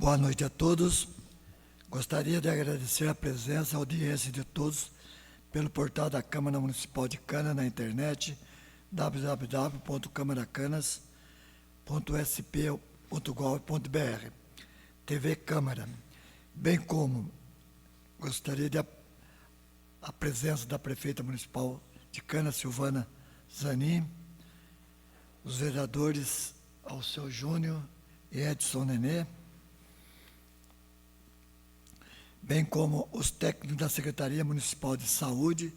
Boa noite a todos. Gostaria de agradecer a presença e a audiência de todos pelo portal da Câmara Municipal de Canas na internet, www.camaracanas.sp.gov.br, TV Câmara, bem como gostaria de a presença da prefeita municipal de Canas, Silvana Zanin, os vereadores Alceu Júnior e Edson Nenê, bem como os técnicos da Secretaria Municipal de Saúde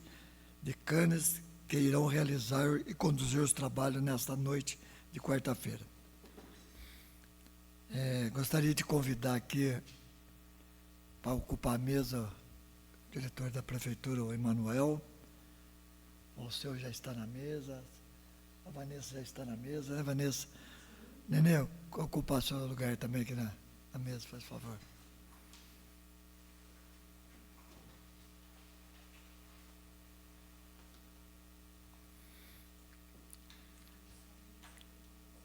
de Canas, que irão realizar e conduzir os trabalhos nesta noite de quarta-feira. Gostaria de convidar aqui para ocupar a mesa o diretor da Prefeitura, o Emanuel. O senhor já está na mesa, a Vanessa já está na mesa, né, Vanessa? Nenê, ocupar seu lugar também aqui na mesa, faz favor.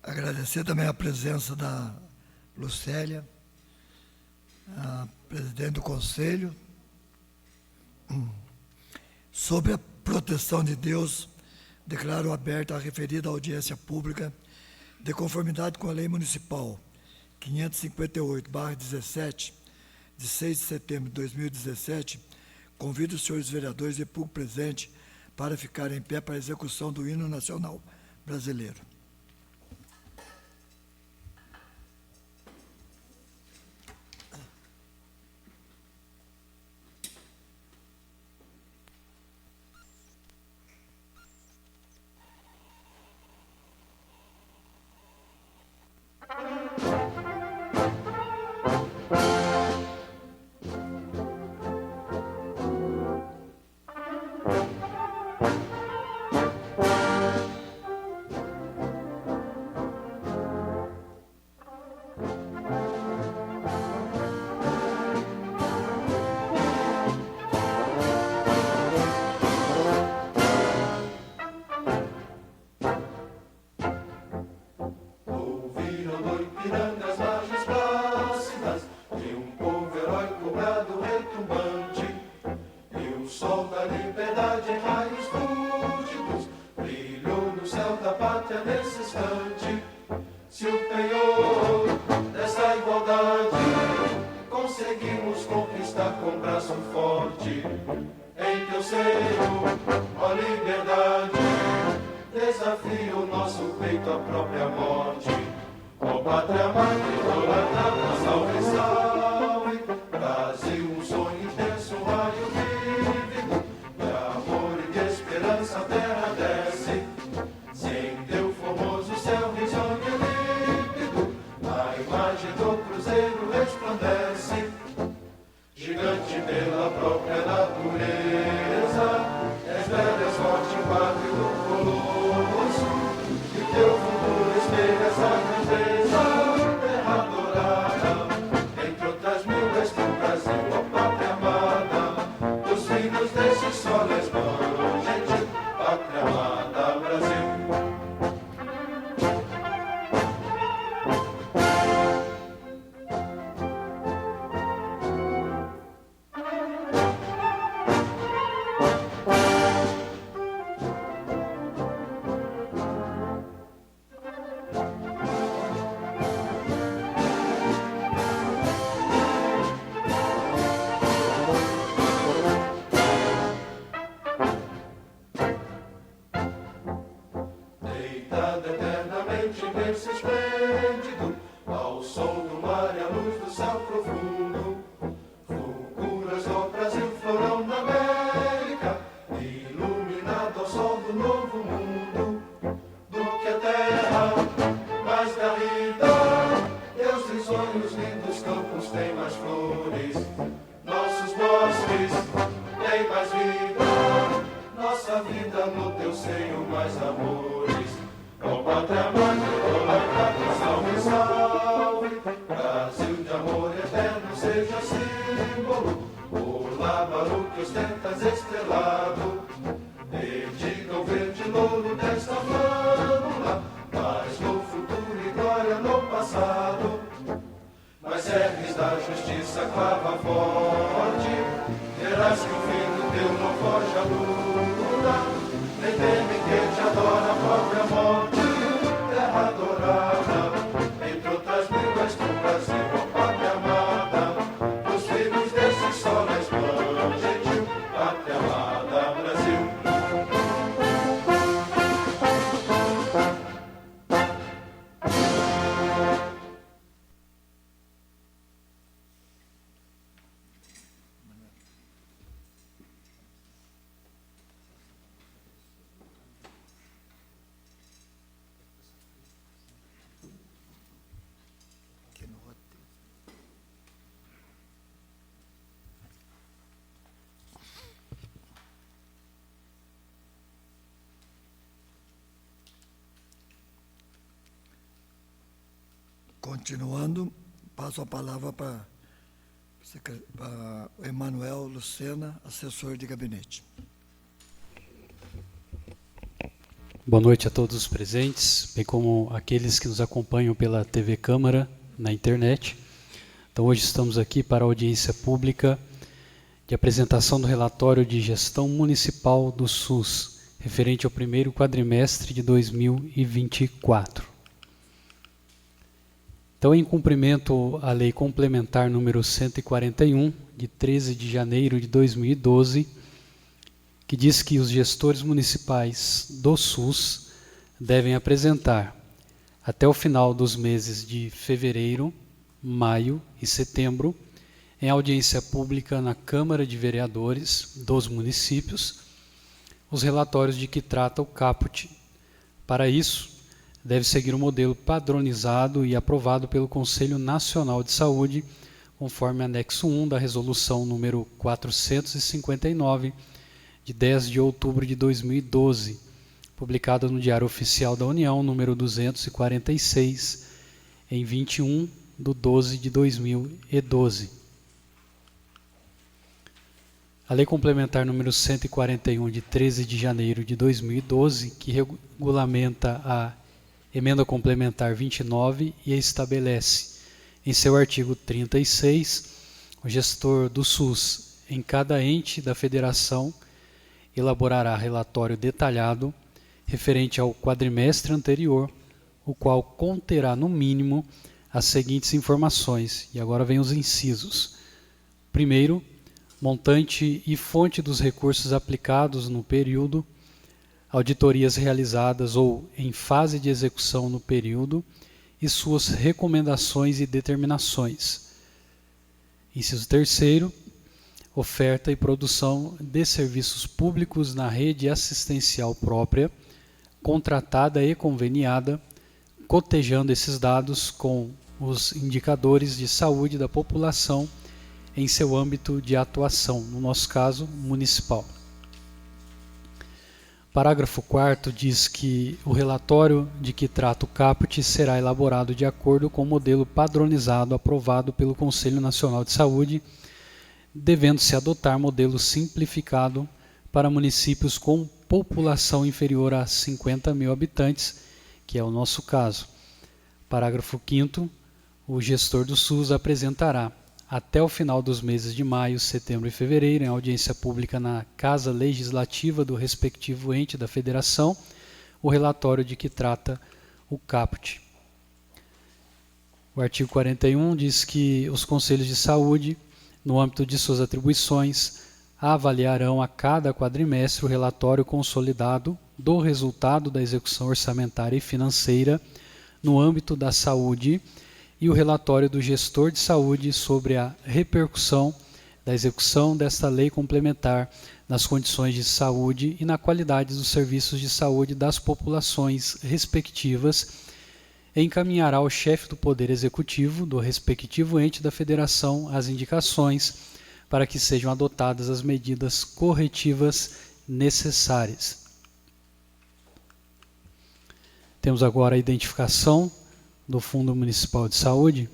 Agradecer também a presença da Lucélia, a presidente do Conselho. Sobre a proteção de Deus, declaro aberta a referida audiência pública de conformidade com a Lei Municipal 558/17, de 6 de setembro de 2017. Convido os senhores vereadores e público presente para ficar em pé para a execução do hino nacional brasileiro. Mas serve da justiça clava forte, verás que o fim do teu não foge a luta, nem teme que te adora a própria morte, terra adorada, entre outras brigas do Brasil, ó pátria amada, os filhos desse sol resplandente, pátria amada, Brasil. Continuando, passo a palavra para Emanuel Lucena, assessor de gabinete. Boa noite a todos os presentes, bem como aqueles que nos acompanham pela TV Câmara, na internet. Então hoje estamos aqui para a audiência pública de apresentação do relatório de gestão municipal do SUS, referente ao primeiro quadrimestre de 2024. Então, em cumprimento à Lei Complementar número 141, de 13 de janeiro de 2012, que diz que os gestores municipais do SUS devem apresentar, até o final dos meses de fevereiro, maio e setembro, em audiência pública na Câmara de Vereadores dos municípios, os relatórios de que trata o caput. Para isso, deve seguir o modelo padronizado e aprovado pelo Conselho Nacional de Saúde, conforme anexo 1 da resolução número 459, de 10 de outubro de 2012, publicada no Diário Oficial da União, número 246, em 21/12 de 2012. A Lei Complementar número 141, de 13 de janeiro de 2012, que regulamenta a Emenda Complementar 29 e estabelece, em seu artigo 36, o gestor do SUS, em cada ente da federação, elaborará relatório detalhado referente ao quadrimestre anterior, o qual conterá, no mínimo, as seguintes informações. E agora vem os incisos. Primeiro, montante e fonte dos recursos aplicados no período, auditorias realizadas ou em fase de execução no período e suas recomendações e determinações. Inciso terceiro, oferta e produção de serviços públicos na rede assistencial própria, contratada e conveniada, cotejando esses dados com os indicadores de saúde da população em seu âmbito de atuação, no nosso caso, municipal. Parágrafo 4º diz que o relatório de que trata o caput será elaborado de acordo com o modelo padronizado aprovado pelo Conselho Nacional de Saúde, devendo-se adotar modelo simplificado para municípios com população inferior a 50 mil habitantes, que é o nosso caso. Parágrafo 5º, o gestor do SUS apresentará, até o final dos meses de maio, setembro e fevereiro, em audiência pública na Casa Legislativa do respectivo ente da federação, o relatório de que trata o caput. O artigo 41 diz que os conselhos de saúde, no âmbito de suas atribuições, avaliarão a cada quadrimestre o relatório consolidado do resultado da execução orçamentária e financeira no âmbito da saúde e o relatório do gestor de saúde sobre a repercussão da execução desta lei complementar nas condições de saúde e na qualidade dos serviços de saúde das populações respectivas, e encaminhará ao chefe do Poder Executivo do respectivo ente da Federação as indicações para que sejam adotadas as medidas corretivas necessárias. Temos agora a identificação do Fundo Municipal de Saúde,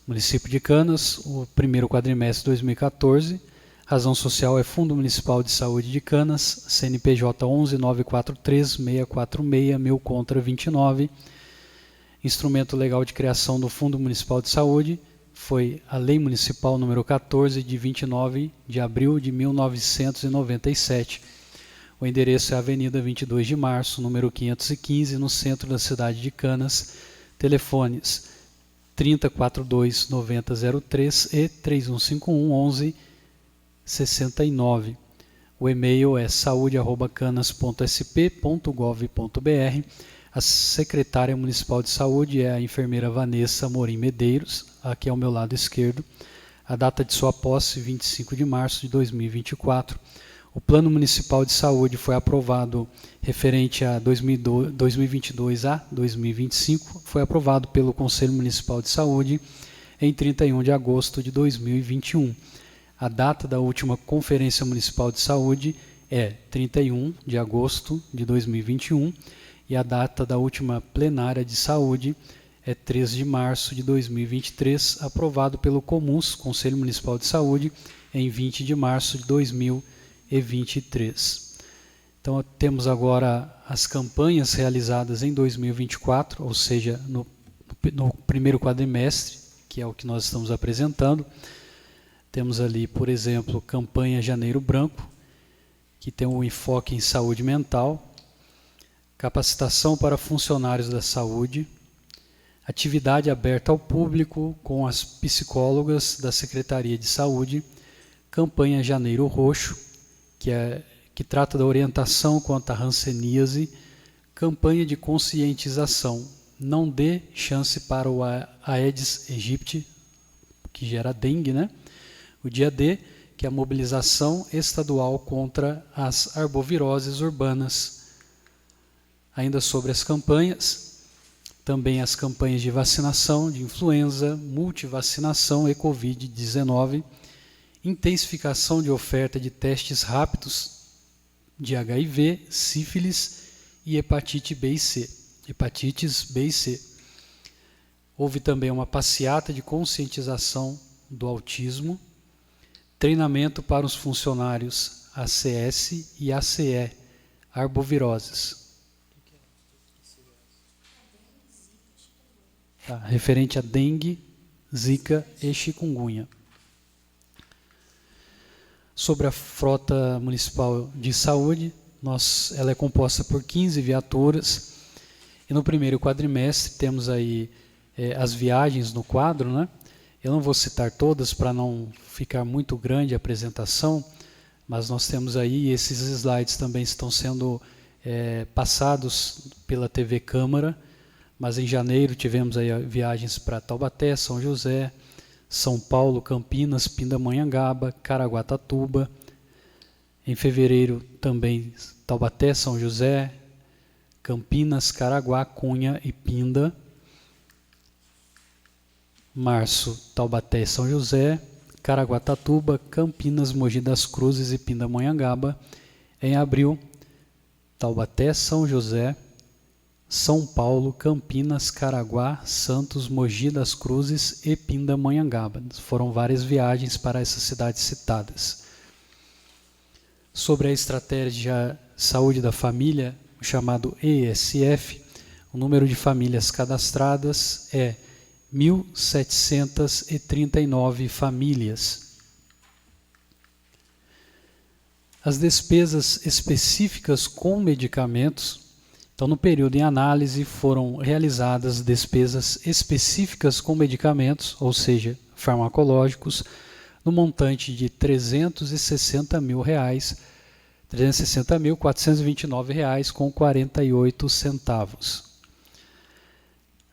município de Canas, o primeiro quadrimestre de 2014, razão social é Fundo Municipal de Saúde de Canas, CNPJ 11.943.646, meu contra 29, instrumento legal de criação do Fundo Municipal de Saúde, foi a Lei Municipal número 14, de 29 de abril de 1997. O endereço é a Avenida 22 de Março, número 515, no centro da cidade de Canas. Telefones 3042-9003 e 3151-1169. O e-mail é saude@canas.sp.gov.br. A secretária municipal de saúde é a enfermeira Vanessa Amorim Medeiros, aqui ao meu lado esquerdo. A data de sua posse, 25 de março de 2024. O Plano Municipal de Saúde foi aprovado referente a 2022 a 2025, foi aprovado pelo Conselho Municipal de Saúde em 31 de agosto de 2021. A data da última Conferência Municipal de Saúde é 31 de agosto de 2021 e a data da última Plenária de Saúde é 3 de março de 2023, aprovado pelo COMUNS, Conselho Municipal de Saúde, em 20 de março de 2023. Então, temos agora as campanhas realizadas em 2024, ou seja, no primeiro quadrimestre, que é o que nós estamos apresentando. Temos ali, por exemplo, campanha Janeiro Branco, que tem um enfoque em saúde mental, capacitação para funcionários da saúde, atividade aberta ao público com as psicólogas da Secretaria de Saúde, campanha Janeiro Roxo, que trata da orientação quanto à hanseníase, campanha de conscientização, não dê chance para o Aedes aegypti, que gera dengue, né? O dia D, que é a mobilização estadual contra as arboviroses urbanas. Ainda sobre as campanhas, também as campanhas de vacinação de influenza, multivacinação e Covid-19, intensificação de oferta de testes rápidos de HIV, sífilis e hepatite B e C. Hepatites B e C. Houve também uma passeata de conscientização do autismo, treinamento para os funcionários ACS e ACE, arboviroses. Tá, referente a dengue, zika e chikungunya. Sobre a frota municipal de saúde, ela é composta por 15 viaturas, e no primeiro quadrimestre temos aí as viagens no quadro, né? Eu não vou citar todas para não ficar muito grande a apresentação, mas nós temos aí, esses slides também estão sendo passados pela TV Câmara, mas em janeiro tivemos aí viagens para Taubaté, São José, São Paulo, Campinas, Pindamonhangaba, Caraguatatuba. Em fevereiro também Taubaté, São José, Campinas, Caraguá, Cunha e Pinda. Março, Taubaté e São José, Caraguatatuba, Campinas, Mogi das Cruzes e Pindamonhangaba. Em abril, Taubaté, São José, São Paulo, Campinas, Caraguá, Santos, Mogi das Cruzes e Pindamonhangaba. Foram várias viagens para essas cidades citadas. Sobre a estratégia Saúde da Família, o chamado ESF, o número de famílias cadastradas é 1.739 famílias. As despesas específicas com medicamentos. Então, no período em análise, foram realizadas despesas específicas com medicamentos, ou seja, farmacológicos, no montante de R$ 360.429,48.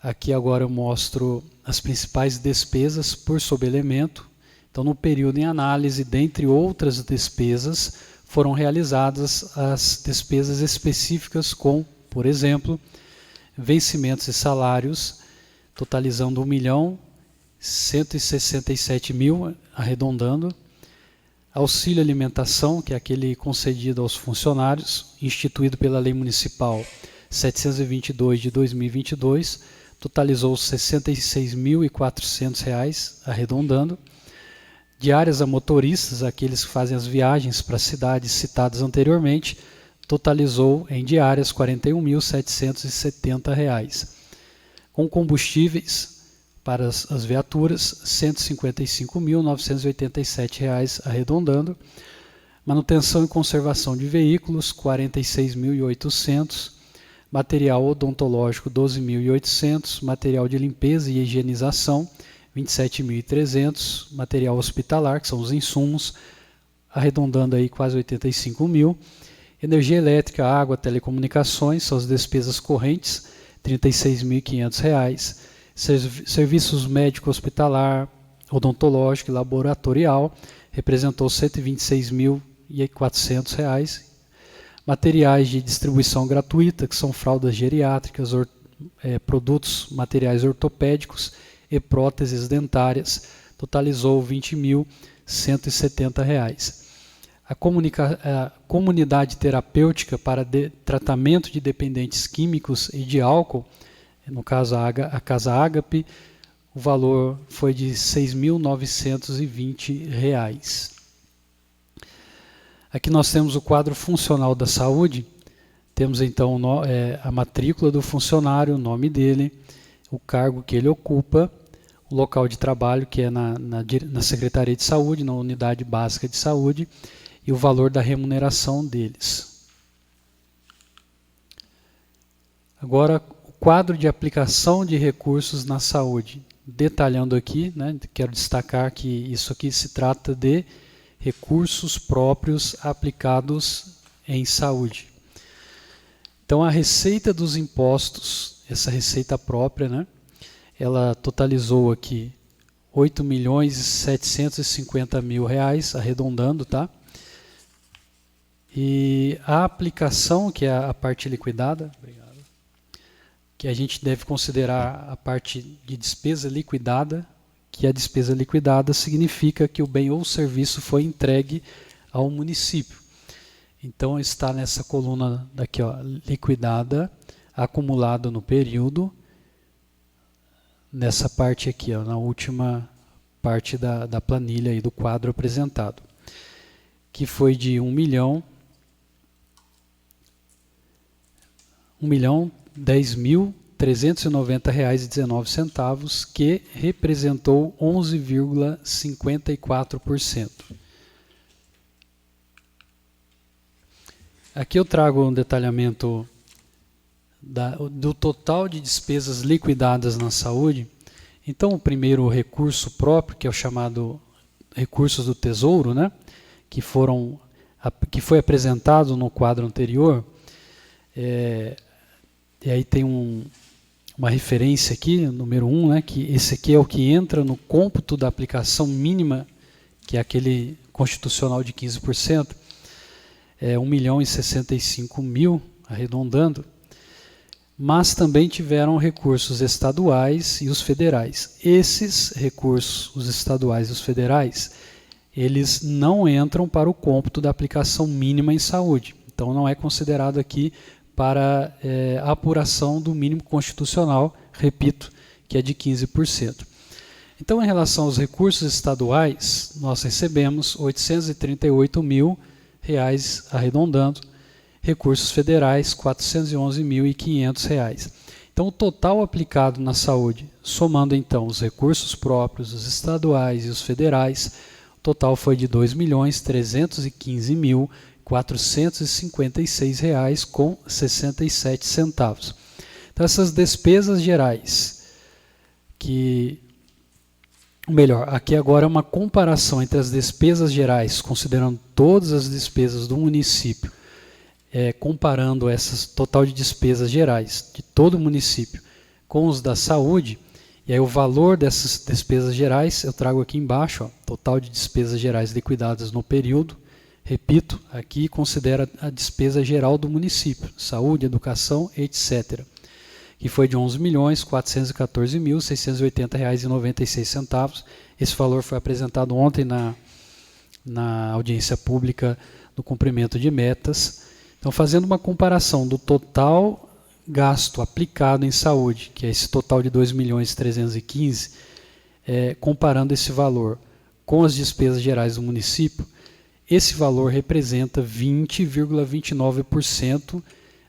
Aqui agora eu mostro as principais despesas por sobelemento. Então, no período em análise, dentre outras despesas, foram realizadas as despesas específicas com, por exemplo, vencimentos e salários, totalizando R$ 1.167.000, arredondando. Auxílio alimentação, que é aquele concedido aos funcionários, instituído pela Lei Municipal 722 de 2022, totalizou R$ 66.400, arredondando. Diárias a motoristas, aqueles que fazem as viagens para as cidades citadas anteriormente, totalizou em diárias R$ 41.770. Com combustíveis para as viaturas, R$ 155.987 arredondando. Manutenção e conservação de veículos, R$ 46.800. Material odontológico, R$ 12.800. Material de limpeza e higienização, R$ 27.300. Material hospitalar, que são os insumos, arredondando aí quase R$ 85.000. Energia elétrica, água, telecomunicações, são as despesas correntes, R$ 36.500. Serviços médico hospitalar, odontológico e laboratorial, representou R$ 126.400. Materiais de distribuição gratuita, que são fraldas geriátricas, produtos materiais ortopédicos e próteses dentárias, totalizou R$ 20.170. A comunidade terapêutica para tratamento de dependentes químicos e de álcool, no caso a Casa Ágape, o valor foi de R$ 6.920. Aqui nós temos o quadro funcional da saúde. Temos então a matrícula do funcionário, o nome dele, o cargo que ele ocupa, o local de trabalho, que é na Secretaria de Saúde, na Unidade Básica de Saúde, e o valor da remuneração deles. Agora, o quadro de aplicação de recursos na saúde. Detalhando aqui, quero destacar que isso aqui se trata de recursos próprios aplicados em saúde. Então, a receita dos impostos, essa receita própria, ela totalizou aqui R$ 8.750.000, arredondando, tá? E a aplicação, que é a parte liquidada, que a gente deve considerar a parte de despesa liquidada, que a despesa liquidada significa que o bem ou serviço foi entregue ao município. Então está nessa coluna daqui, liquidada, acumulado no período, nessa parte aqui, na última parte da planilha aí do quadro apresentado, que foi de R$ 1.010.390,19, que representou 11,54%. Aqui eu trago um detalhamento do total de despesas liquidadas na saúde. Então, o primeiro recurso próprio, que é o chamado recursos do Tesouro, que foi apresentado no quadro anterior, e aí tem uma referência aqui, número 1, que esse aqui é o que entra no cômputo da aplicação mínima, que é aquele constitucional de 15%, 1.065.000, arredondando, mas também tiveram recursos estaduais e os federais. Esses recursos, os estaduais e os federais, eles não entram para o cômputo da aplicação mínima em saúde. Então não é considerado aqui para a apuração do mínimo constitucional, repito, que é de 15%. Então, em relação aos recursos estaduais, nós recebemos R$ 838.000, arredondando, recursos federais, R$ 411.500. Então, o total aplicado na saúde, somando então os recursos próprios, os estaduais e os federais, o total foi de R$ 2.315.456,67. Então, essas despesas gerais, aqui agora é uma comparação entre as despesas gerais, considerando todas as despesas do município, comparando essas total de despesas gerais de todo o município com os da saúde, e aí o valor dessas despesas gerais, eu trago aqui embaixo, total de despesas gerais liquidadas no período, repito, aqui considera a despesa geral do município, saúde, educação, etc., que foi de R$ 11.414.680,96. Esse valor foi apresentado ontem na audiência pública do cumprimento de metas. Então, fazendo uma comparação do total gasto aplicado em saúde, que é esse total de 2.315.000, comparando esse valor com as despesas gerais do município, esse valor representa 20,29%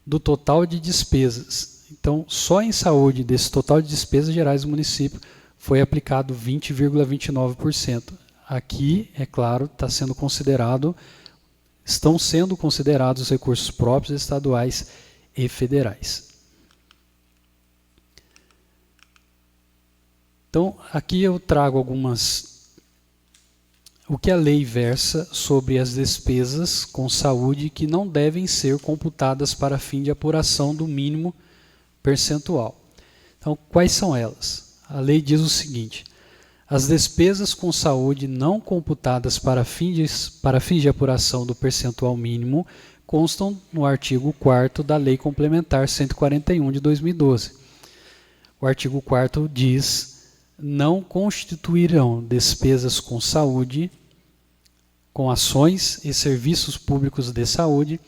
do total de despesas. Então, só em saúde, desse total de despesas gerais do município, foi aplicado 20,29%. Aqui, é claro, estão sendo considerados os recursos próprios estaduais e federais. Então, aqui eu trago o que a lei versa sobre as despesas com saúde que não devem ser computadas para fim de apuração do mínimo percentual. Então, quais são elas? A lei diz o seguinte: as despesas com saúde não computadas para fins de apuração do percentual mínimo constam no artigo 4º da Lei Complementar 141 de 2012. O artigo 4º diz: não constituirão despesas com saúde, com ações e serviços públicos de saúde,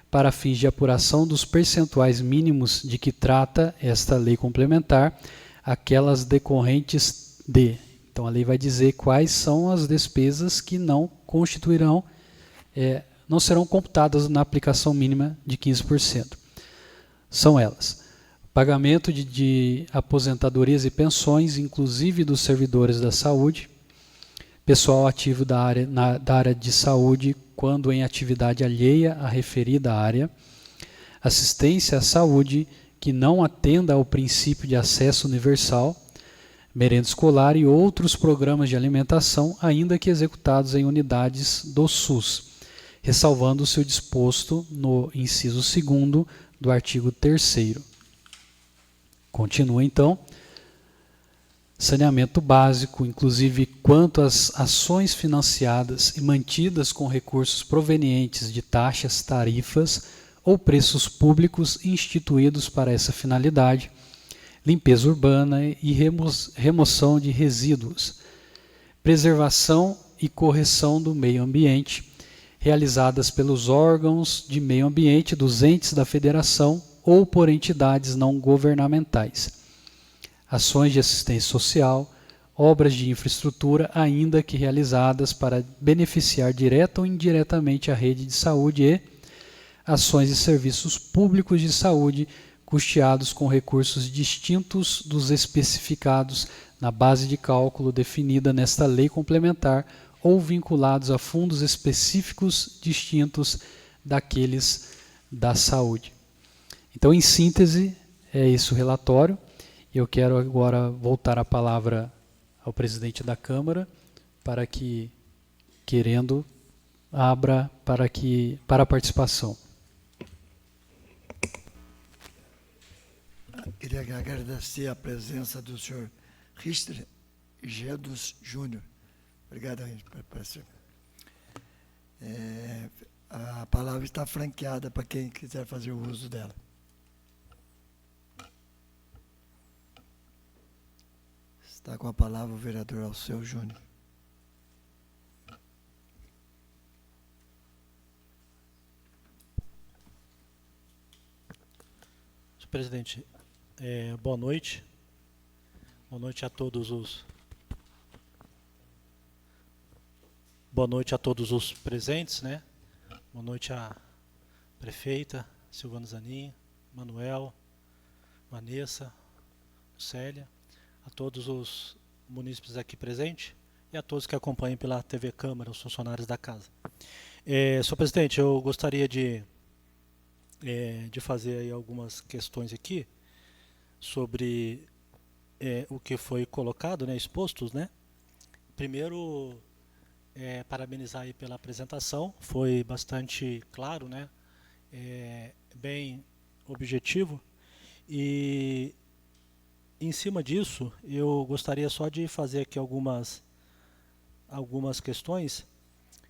para fins de apuração dos percentuais mínimos de que trata esta lei complementar, aquelas decorrentes de. Então a lei vai dizer quais são as despesas que não constituirão, não serão computadas na aplicação mínima de 15%. São elas: pagamento de aposentadorias e pensões, inclusive dos servidores da saúde, pessoal ativo da área de saúde quando em atividade alheia à referida área, assistência à saúde que não atenda ao princípio de acesso universal, merenda escolar e outros programas de alimentação, ainda que executados em unidades do SUS, ressalvando-se o disposto no inciso 2º do artigo 3º. Continua então: saneamento básico, inclusive quanto às ações financiadas e mantidas com recursos provenientes de taxas, tarifas ou preços públicos instituídos para essa finalidade, limpeza urbana e remoção de resíduos, preservação e correção do meio ambiente, realizadas pelos órgãos de meio ambiente dos entes da federação ou por entidades não governamentais, ações de assistência social, obras de infraestrutura, ainda que realizadas para beneficiar direta ou indiretamente a rede de saúde, e ações e serviços públicos de saúde custeados com recursos distintos dos especificados na base de cálculo definida nesta lei complementar ou vinculados a fundos específicos distintos daqueles da saúde. Então, em síntese, é esse o relatório. Eu quero agora voltar a palavra ao presidente da Câmara para que, querendo, abra para a participação. Queria agradecer a presença do senhor Richter Gedos Júnior. Obrigado, professor. A palavra está franqueada para quem quiser fazer o uso dela. Está com a palavra o vereador Alceu Júnior. Senhor presidente, boa noite. Boa noite a todos os presentes, né? Boa noite à prefeita Silvana Zanin, Manuel, Vanessa, Célia, a todos os munícipes aqui presentes e a todos que acompanham pela TV Câmara, os funcionários da casa. Senhor presidente, eu gostaria de fazer aí algumas questões aqui sobre o que foi colocado, né, expostos, né? Primeiro, parabenizar aí pela apresentação, foi bastante claro, né? Bem objetivo, e em cima disso eu gostaria só de fazer aqui algumas questões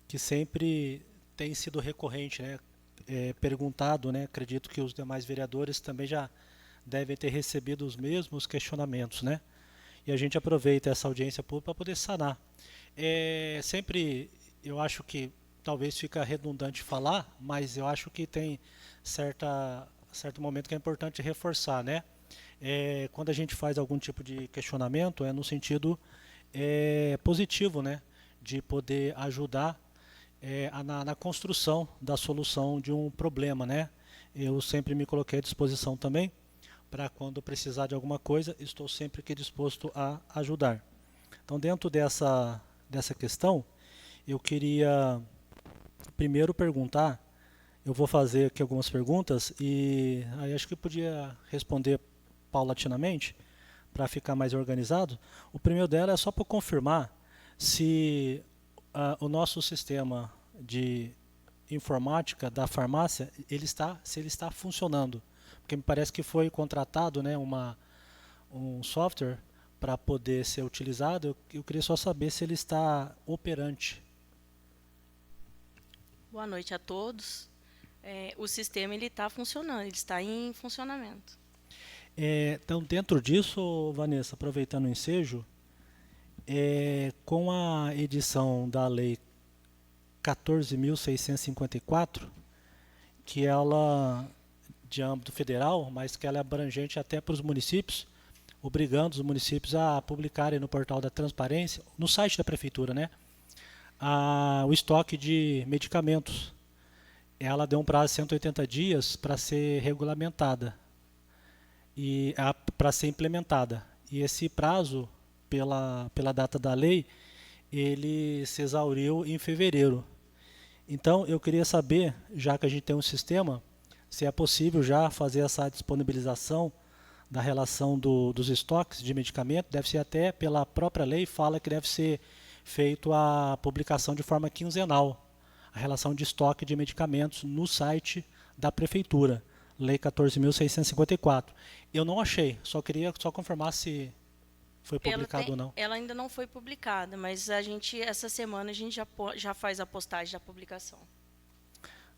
que sempre tem sido recorrente, né? Perguntado, né? Acredito que os demais vereadores também já devem ter recebido os mesmos questionamentos, né? E a gente aproveita essa audiência pública para poder sanar. Sempre, eu acho que talvez fica redundante falar, mas eu acho que tem certo momento que é importante reforçar, né? Quando a gente faz algum tipo de questionamento, no sentido positivo, né? De poder ajudar na construção da solução de um problema, né? Eu sempre me coloquei à disposição também para quando precisar de alguma coisa, estou sempre aqui disposto a ajudar. Então, dentro dessa questão, eu queria primeiro perguntar, eu vou fazer aqui algumas perguntas e aí acho que podia responder paulatinamente, para ficar mais organizado. O primeiro dela é só para confirmar se o nosso sistema de informática da farmácia, se ele está funcionando. Porque me parece que foi contratado, né, um software para poder ser utilizado. Eu queria só saber se ele está operante. Boa noite a todos. O sistema está funcionando, ele está em funcionamento. Então, dentro disso, Vanessa, aproveitando o ensejo, com a edição da Lei 14.654, que ela de âmbito federal, mas que ela é abrangente até para os municípios, obrigando os municípios a publicarem no portal da transparência, no site da prefeitura, né, o estoque de medicamentos. Ela deu um prazo de 180 dias para ser regulamentada e para ser implementada. E esse prazo, pela data da lei, ele se exauriu em fevereiro. Então, eu queria saber, já que a gente tem um sistema, se é possível já fazer essa disponibilização da relação dos estoques de medicamento. Deve ser até pela própria lei, fala que deve ser feito a publicação de forma quinzenal, a relação de estoque de medicamentos no site da prefeitura. Lei 14.654. Eu não achei, queria confirmar se foi publicado ou não. Ela ainda não foi publicada, mas essa semana a gente já faz a postagem da publicação.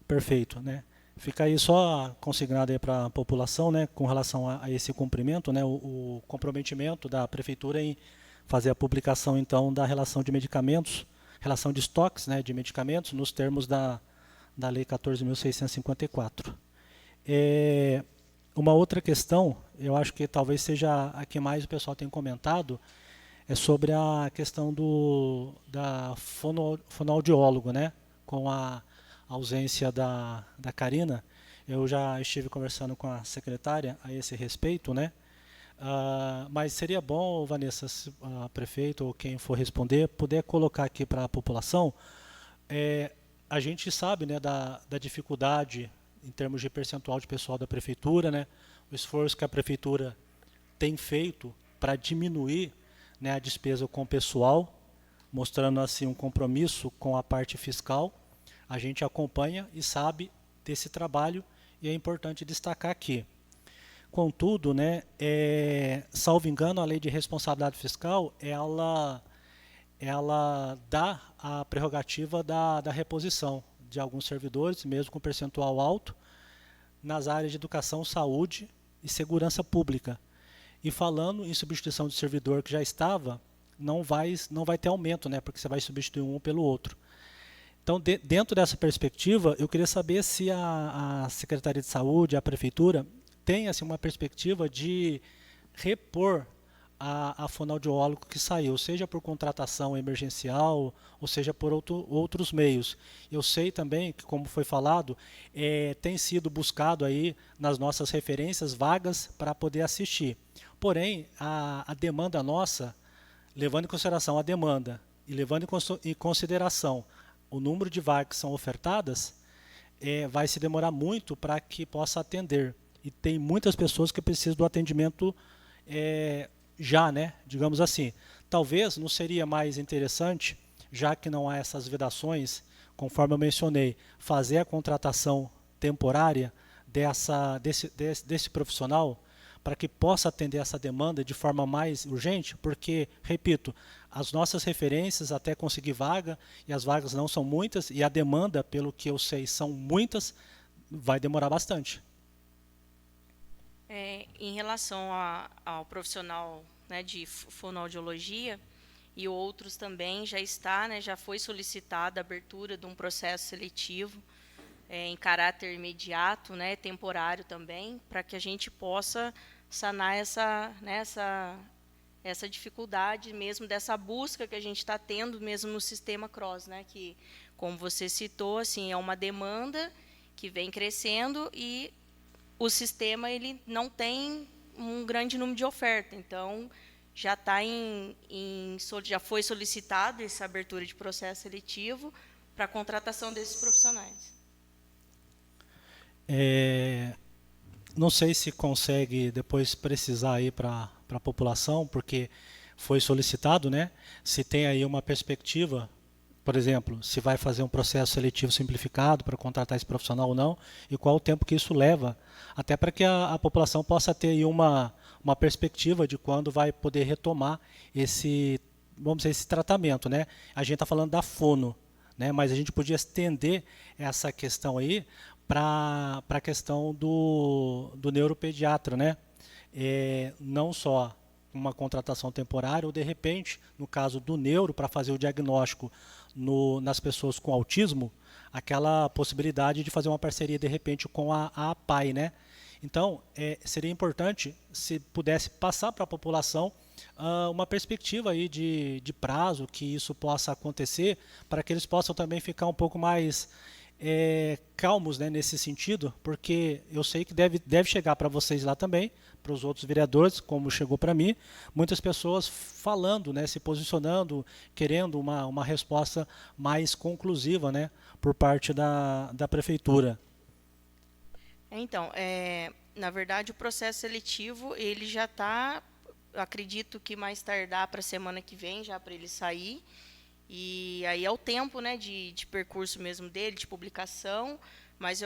Perfeito, né? Fica aí só consignado aí para a população, né, com relação a esse cumprimento, né, o comprometimento da prefeitura em fazer a publicação então da relação de medicamentos, relação de estoques, né, de medicamentos nos termos da Lei 14.654. Uma outra questão, eu acho que talvez seja a que mais o pessoal tem comentado, é sobre a questão da fonoaudiólogo, né? Com a ausência da Karina. Eu já estive conversando com a secretária a esse respeito, né? Mas seria bom, Vanessa, se a prefeito ou quem for responder, puder colocar aqui para a população. A gente sabe, né, da dificuldade em termos de percentual de pessoal da prefeitura, né, o esforço que a prefeitura tem feito para diminuir, né, a despesa com o pessoal, mostrando assim um compromisso com a parte fiscal. A gente acompanha e sabe desse trabalho e é importante destacar aqui. Contudo, né, salvo engano, a lei de responsabilidade fiscal, ela dá a prerrogativa da reposição de alguns servidores, mesmo com percentual alto, nas áreas de educação, saúde e segurança pública. E falando em substituição de servidor que já estava, não vai ter aumento, né, porque você vai substituir um pelo outro. Então, dentro dessa perspectiva, eu queria saber se a Secretaria de Saúde, a Prefeitura, tem assim, uma perspectiva de repor a fonoaudiólogo que saiu, seja por contratação emergencial, ou seja por outros meios. Eu sei também que, como foi falado, tem sido buscado aí nas nossas referências vagas para poder assistir. Porém, a demanda nossa, levando em consideração a demanda e levando em consideração o número de vagas que são ofertadas, vai se demorar muito para que possa atender. E tem muitas pessoas que precisam do atendimento já, né, digamos assim. Talvez não seria mais interessante, já que não há essas vedações, conforme eu mencionei, fazer a contratação temporária desse profissional para que possa atender essa demanda de forma mais urgente, porque, repito, as nossas referências até conseguir vaga, e as vagas não são muitas, e a demanda, pelo que eu sei, são muitas, vai demorar bastante. Em relação ao profissional, né, de fonoaudiologia e outros também, já foi solicitada a abertura de um processo seletivo em caráter imediato, né, temporário também, para que a gente possa sanar essa dificuldade mesmo dessa busca que a gente está tendo mesmo no sistema CROSS, né, que, como você citou, assim, é uma demanda que vem crescendo e o sistema ele não tem um grande número de oferta. Então, já já foi solicitado essa abertura de processo seletivo para a contratação desses profissionais. Não sei se consegue depois precisar aí para a população, porque foi solicitado, né? Se tem aí uma perspectiva, por exemplo, se vai fazer um processo seletivo simplificado para contratar esse profissional ou não, e qual o tempo que isso leva, até para que a população possa ter aí uma perspectiva de quando vai poder retomar esse, vamos dizer, esse tratamento, né? A gente está falando da fono, né? Mas a gente podia estender essa questão aí para a questão do neuropediatra, né? Não só uma contratação temporária, ou de repente, no caso do neuro, para fazer o diagnóstico nas pessoas com autismo, aquela possibilidade de fazer uma parceria, de repente, com a APAE, né? Então, seria importante se pudesse passar para a população uma perspectiva aí de prazo, que isso possa acontecer, para que eles possam também ficar um pouco mais calmos, né, nesse sentido, porque eu sei que deve chegar para vocês lá também, para os outros vereadores, como chegou para mim, muitas pessoas falando, né, se posicionando, querendo uma resposta mais conclusiva, né, por parte da prefeitura. Então, na verdade, o processo seletivo, ele já está, acredito que mais tardar para a semana que vem, já para ele sair. E aí é o tempo, né, de percurso mesmo dele, de publicação, mas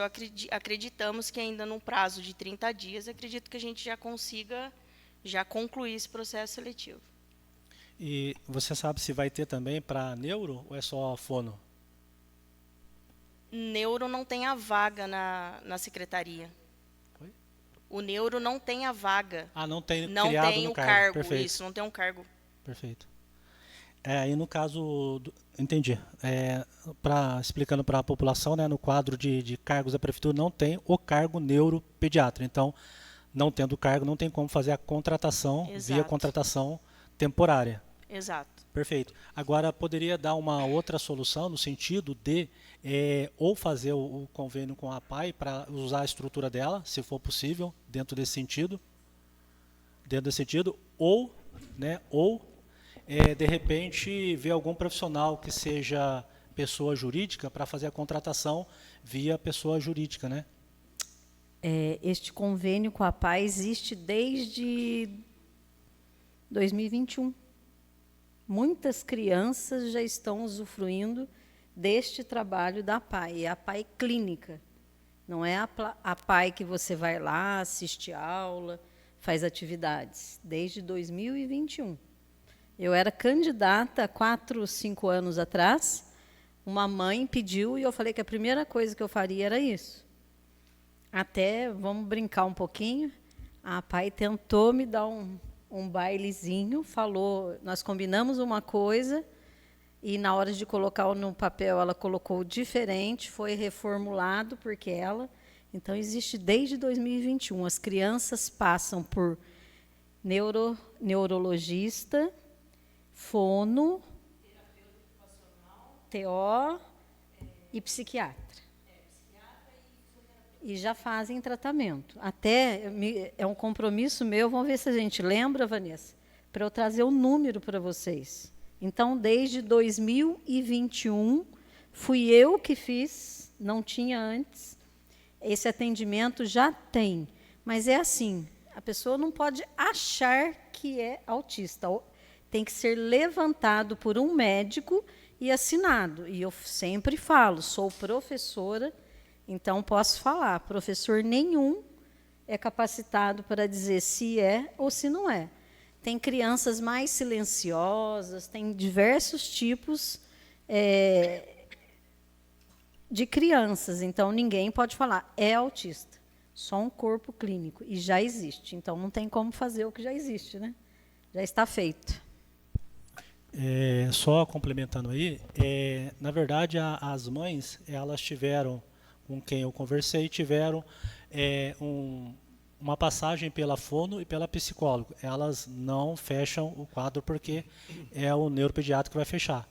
acreditamos que ainda num prazo de 30 dias, acredito que a gente já consiga concluir esse processo seletivo. E você sabe se vai ter também para neuro ou é só fono? Neuro não tem a vaga na secretaria. Oi? O neuro não tem a vaga. Não tem não criado tem no o cargo. Perfeito. Isso, não tem um cargo. Perfeito. E no caso, entendi, explicando para a população, né, no quadro de cargos da prefeitura não tem o cargo neuropediatra. Então, não tendo o cargo, não tem como fazer a contratação. Exato. Via contratação temporária. Exato. Perfeito. Agora, poderia dar uma outra solução no sentido de ou fazer o convênio com a APAE para usar a estrutura dela, se for possível, dentro desse sentido, ou, né, de repente, ver algum profissional que seja pessoa jurídica para fazer a contratação via pessoa jurídica, né? Este convênio com a APAE existe desde 2021. Muitas crianças já estão usufruindo deste trabalho da APAE. É a APAE clínica. Não é a APAE que você vai lá, assiste aula, faz atividades. Desde 2021. Eu era candidata há 4, 5 anos atrás. Uma mãe pediu e eu falei que a primeira coisa que eu faria era isso. Até, vamos brincar um pouquinho, a APAE tentou me dar um bailezinho, falou, nós combinamos uma coisa e na hora de colocar no papel ela colocou diferente, foi reformulado porque ela... Então, existe desde 2021. As crianças passam por neurologista, fono, TO e psiquiatra. E já fazem tratamento. Até é um compromisso meu, vamos ver se a gente lembra, Vanessa, para eu trazer o número para vocês. Então, desde 2021, fui eu que fiz, não tinha antes. Esse atendimento já tem, mas é assim, a pessoa não pode achar que é autista. Tem que ser levantado por um médico e assinado. E eu sempre falo, sou professora, então posso falar, professor nenhum é capacitado para dizer se é ou se não é. Tem crianças mais silenciosas, tem diversos tipos de crianças, então ninguém pode falar, é autista. Só um corpo clínico, e já existe. Então não tem como fazer o que já existe, né? Já está feito. Só complementando aí, na verdade as mães, elas tiveram, com quem eu conversei, tiveram uma passagem pela fono e pela psicólogo. Elas não fecham o quadro porque é o neuropediatra que vai fechar.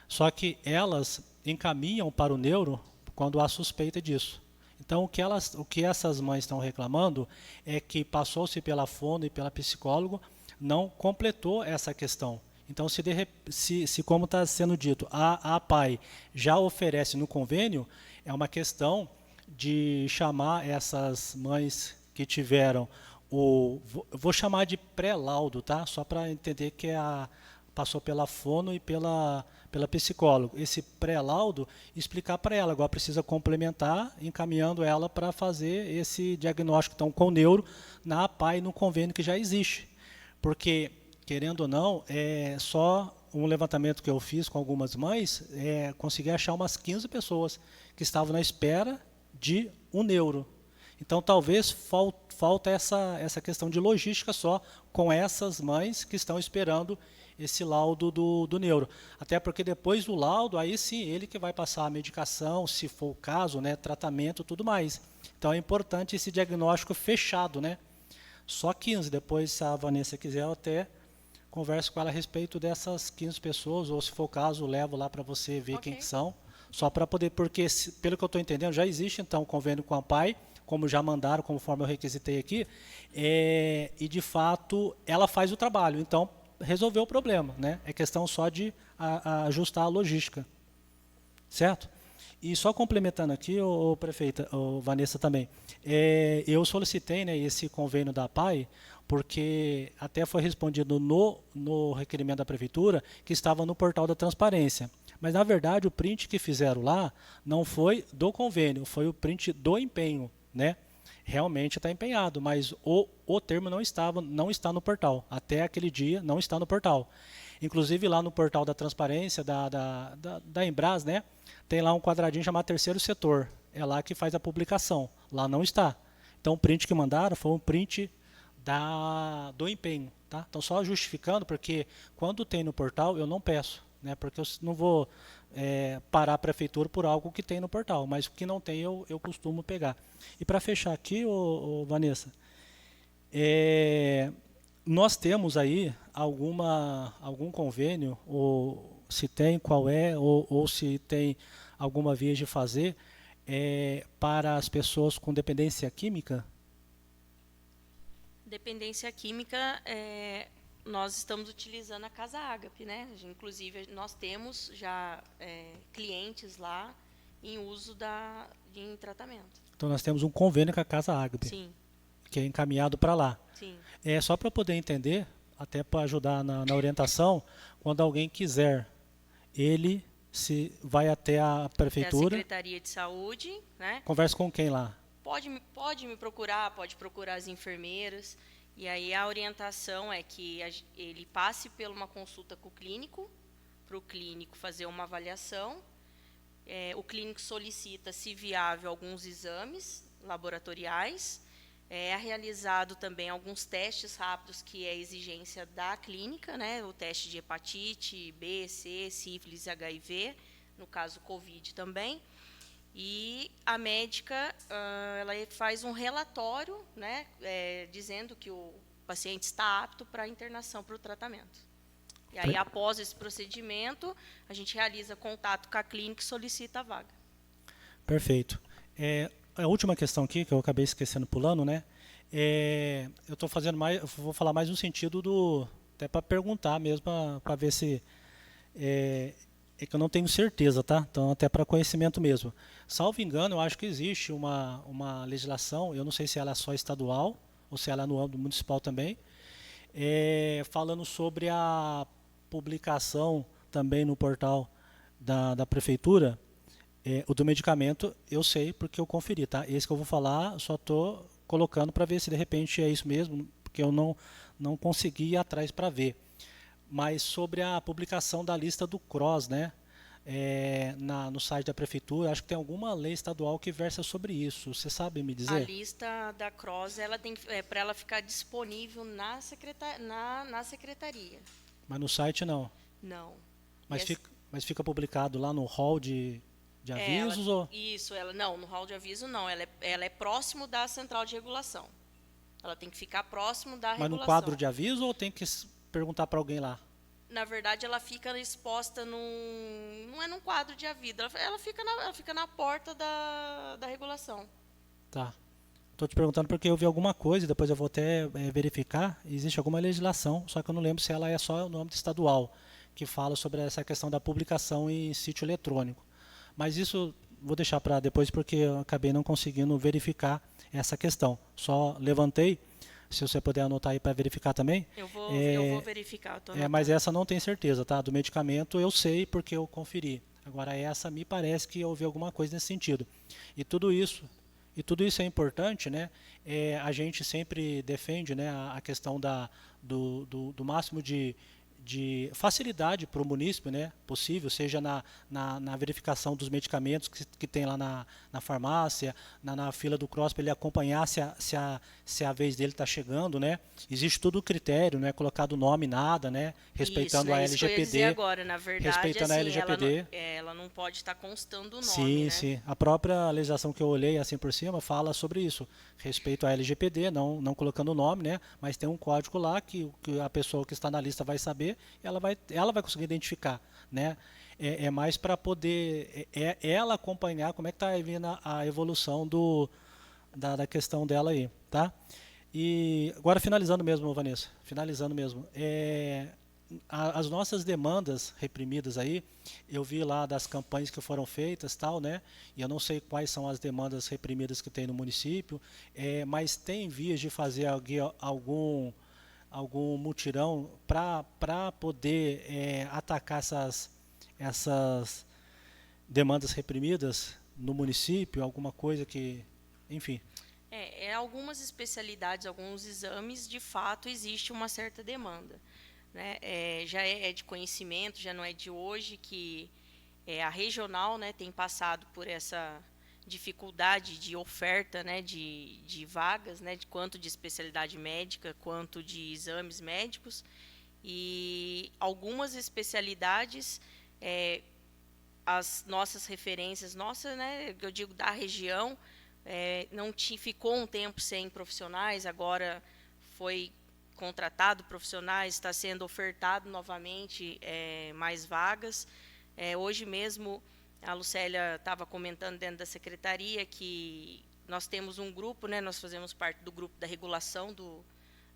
Só que elas encaminham para o neuro quando há suspeita disso. Então, o que essas mães estão reclamando é que passou-se pela fono e pela psicólogo, não completou essa questão. Então, se como está sendo dito, a APAE já oferece no convênio, é uma questão de chamar essas mães que tiveram vou chamar de pré-laudo, tá? Só para entender que passou pela fono e pela psicólogo. Esse pré-laudo, explicar para ela, agora precisa complementar, encaminhando ela para fazer esse diagnóstico então, com o neuro na APAE, no convênio que já existe. Porque, querendo ou não, só um levantamento que eu fiz com algumas mães, consegui achar umas 15 pessoas que estavam na espera de um neuro. Então, talvez falta essa questão de logística só com essas mães que estão esperando esse laudo do neuro. Até porque depois do laudo, aí sim, ele que vai passar a medicação, se for o caso, né, tratamento e tudo mais. Então, é importante esse diagnóstico fechado, né? Só 15. Depois, se a Vanessa quiser, eu até converso com ela a respeito dessas 15 pessoas, ou se for o caso, eu levo lá para você ver quem que são. Só para poder, porque, pelo que eu estou entendendo, já existe, então, um convênio com a APAE, como já mandaram, conforme eu requisitei aqui, e, de fato, ela faz o trabalho. Então, resolveu o problema, né? É questão só de ajustar a logística. Certo? E só complementando aqui, prefeita, Vanessa também, eu solicitei, né, esse convênio da APAE, porque até foi respondido no requerimento da prefeitura que estava no portal da transparência. Mas, na verdade, o print que fizeram lá não foi do convênio, foi o print do empenho, né? Realmente está empenhado, mas o termo não está no portal. Até aquele dia não está no portal. Inclusive lá no portal da transparência da Embras, né, tem lá um quadradinho chamado terceiro setor. É lá que faz a publicação. Lá não está. Então o print que mandaram foi um print do empenho. Tá? Então só justificando, porque quando tem no portal eu não peço. Né, porque eu não vou parar a prefeitura por algo que tem no portal, mas o que não tem eu costumo pegar. E para fechar aqui, Vanessa, nós temos aí algum convênio, ou se tem, qual é, ou se tem alguma via de fazer para as pessoas com dependência química? Dependência química, nós estamos utilizando a Casa Ágape, né? Inclusive, nós temos já clientes lá em uso em tratamento. Então, nós temos um convênio com a Casa Ágape. Sim. Que é encaminhado para lá. Sim. Só para poder entender, até para ajudar na orientação, quando alguém quiser, ele vai até a prefeitura. Até a Secretaria de Saúde, né? Conversa com quem lá? Pode me procurar, pode procurar as enfermeiras. E aí a orientação é que ele passe por uma consulta com o clínico, para o clínico fazer uma avaliação. O clínico solicita, se viável, alguns exames laboratoriais. É realizado também alguns testes rápidos, que é a exigência da clínica, né? O teste de hepatite B, C, sífilis, HIV, no caso Covid também. E a médica ela faz um relatório, né, dizendo que o paciente está apto para a internação, para o tratamento. E aí, após esse procedimento, a gente realiza contato com a clínica e solicita a vaga. Perfeito. A última questão aqui, que eu acabei esquecendo, pulando, né? Eu estou fazendo mais, eu vou falar mais no sentido até para perguntar mesmo, para ver se que eu não tenho certeza, tá? Então, até para conhecimento mesmo. Salvo engano, eu acho que existe uma legislação, eu não sei se ela é só estadual ou se ela é no âmbito municipal também, falando sobre a publicação também no portal da prefeitura. O do medicamento, eu sei porque eu conferi, tá? Esse que eu vou falar, só estou colocando para ver se de repente é isso mesmo, porque eu não consegui ir atrás para ver. Mas sobre a publicação da lista do CROSS, né? No site da prefeitura, acho que tem alguma lei estadual que versa sobre isso. Você sabe me dizer? A lista da CROSS, ela tem para ela ficar disponível na secretaria. Mas no site não? Não. Mas fica publicado lá no hall de avisos? Isso, não, no hall de aviso não. Ela é próximo da central de regulação. Ela tem que ficar próximo da regulação. Mas no quadro de aviso ou tem que perguntar para alguém lá? Na verdade, ela fica exposta não é num quadro de aviso, ela fica na porta da regulação. Tá. Estou te perguntando porque eu vi alguma coisa, depois eu vou até verificar, existe alguma legislação, só que eu não lembro se ela é só no âmbito estadual, que fala sobre essa questão da publicação em sítio eletrônico. Mas isso vou deixar para depois porque eu acabei não conseguindo verificar essa questão. Só levantei, se você puder anotar aí para verificar também. Eu vou verificar. Mas essa não tem certeza, tá? Do medicamento eu sei porque eu conferi. Agora essa me parece que eu ouvi alguma coisa nesse sentido. E tudo isso é importante, né? A gente sempre defende, né, a questão do máximo de facilidade para o munícipe, né, possível, seja na verificação dos medicamentos que tem lá na farmácia, na fila do CROSS, para ele acompanhar se a vez dele está chegando, né? Existe todo o critério, não é colocado o nome, nada, né? Respeitando a LGPD. Isso que eu ia dizer agora, na verdade, respeitando assim, a LGPD. Ela não pode estar constando o nome, sim, né? Sim. A própria legislação que eu olhei assim por cima fala sobre isso. Respeito à LGPD, não colocando o nome, né? Mas tem um código lá que a pessoa que está na lista vai saber, ela vai conseguir identificar, né? É mais para poder ela acompanhar como é que está vindo a evolução da questão dela aí, tá? E agora finalizando mesmo, Vanessa, as nossas demandas reprimidas aí, eu vi lá das campanhas que foram feitas, tal, né? E eu não sei quais são as demandas reprimidas que tem no município, mas tem vias de fazer algum mutirão para poder atacar essas demandas reprimidas no município, alguma coisa que, enfim. Algumas especialidades, alguns exames, de fato, existe uma certa demanda, né? Já é de conhecimento, já não é de hoje, que a regional, né, tem passado por essa dificuldade de oferta, né, de vagas, né, de quanto de especialidade médica, quanto de exames médicos, e algumas especialidades, as nossas referências, né, eu digo da região, não ficou um tempo sem profissionais, agora foi contratado profissionais, está sendo ofertado novamente mais vagas. Hoje mesmo, a Lucélia estava comentando dentro da secretaria que nós temos um grupo, né, nós fazemos parte do grupo da regulação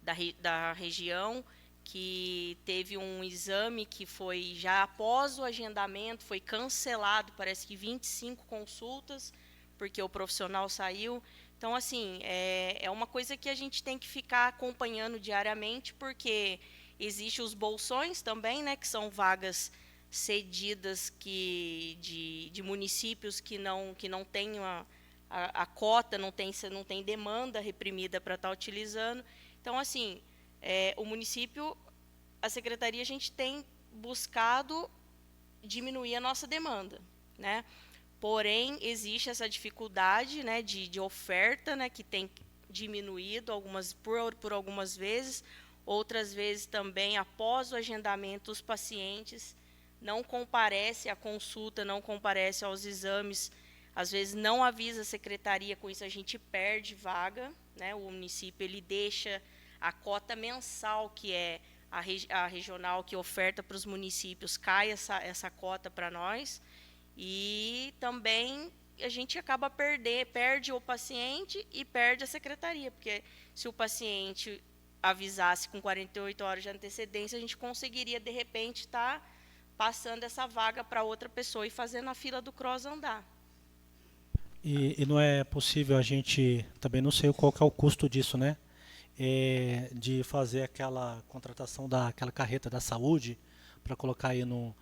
da região, que teve um exame que foi, já após o agendamento, foi cancelado, parece que 25 consultas, porque o profissional saiu. Então, assim, é uma coisa que a gente tem que ficar acompanhando diariamente, porque existem os bolsões também, né, que são vagas cedidas de municípios que não têm a cota, não tem demanda reprimida para estar utilizando. Então, assim, o município, a secretaria, a gente tem buscado diminuir a nossa demanda, né? Porém, existe essa dificuldade, né, de oferta, né, que tem diminuído por algumas vezes, outras vezes também, após o agendamento, os pacientes não comparecem à consulta, não comparecem aos exames, às vezes não avisa a secretaria, com isso a gente perde vaga, né? O município ele deixa a cota mensal, que é a regional que oferta para os municípios, cai essa cota para nós. E também a gente acaba perde o paciente e perde a secretaria, porque se o paciente avisasse com 48 horas de antecedência, a gente conseguiria, de repente, estar passando essa vaga para outra pessoa e fazendo a fila do CROSS andar. E não é possível a gente, também não sei qual que é o custo disso, né? De fazer aquela contratação daquela carreta da saúde, para colocar aí no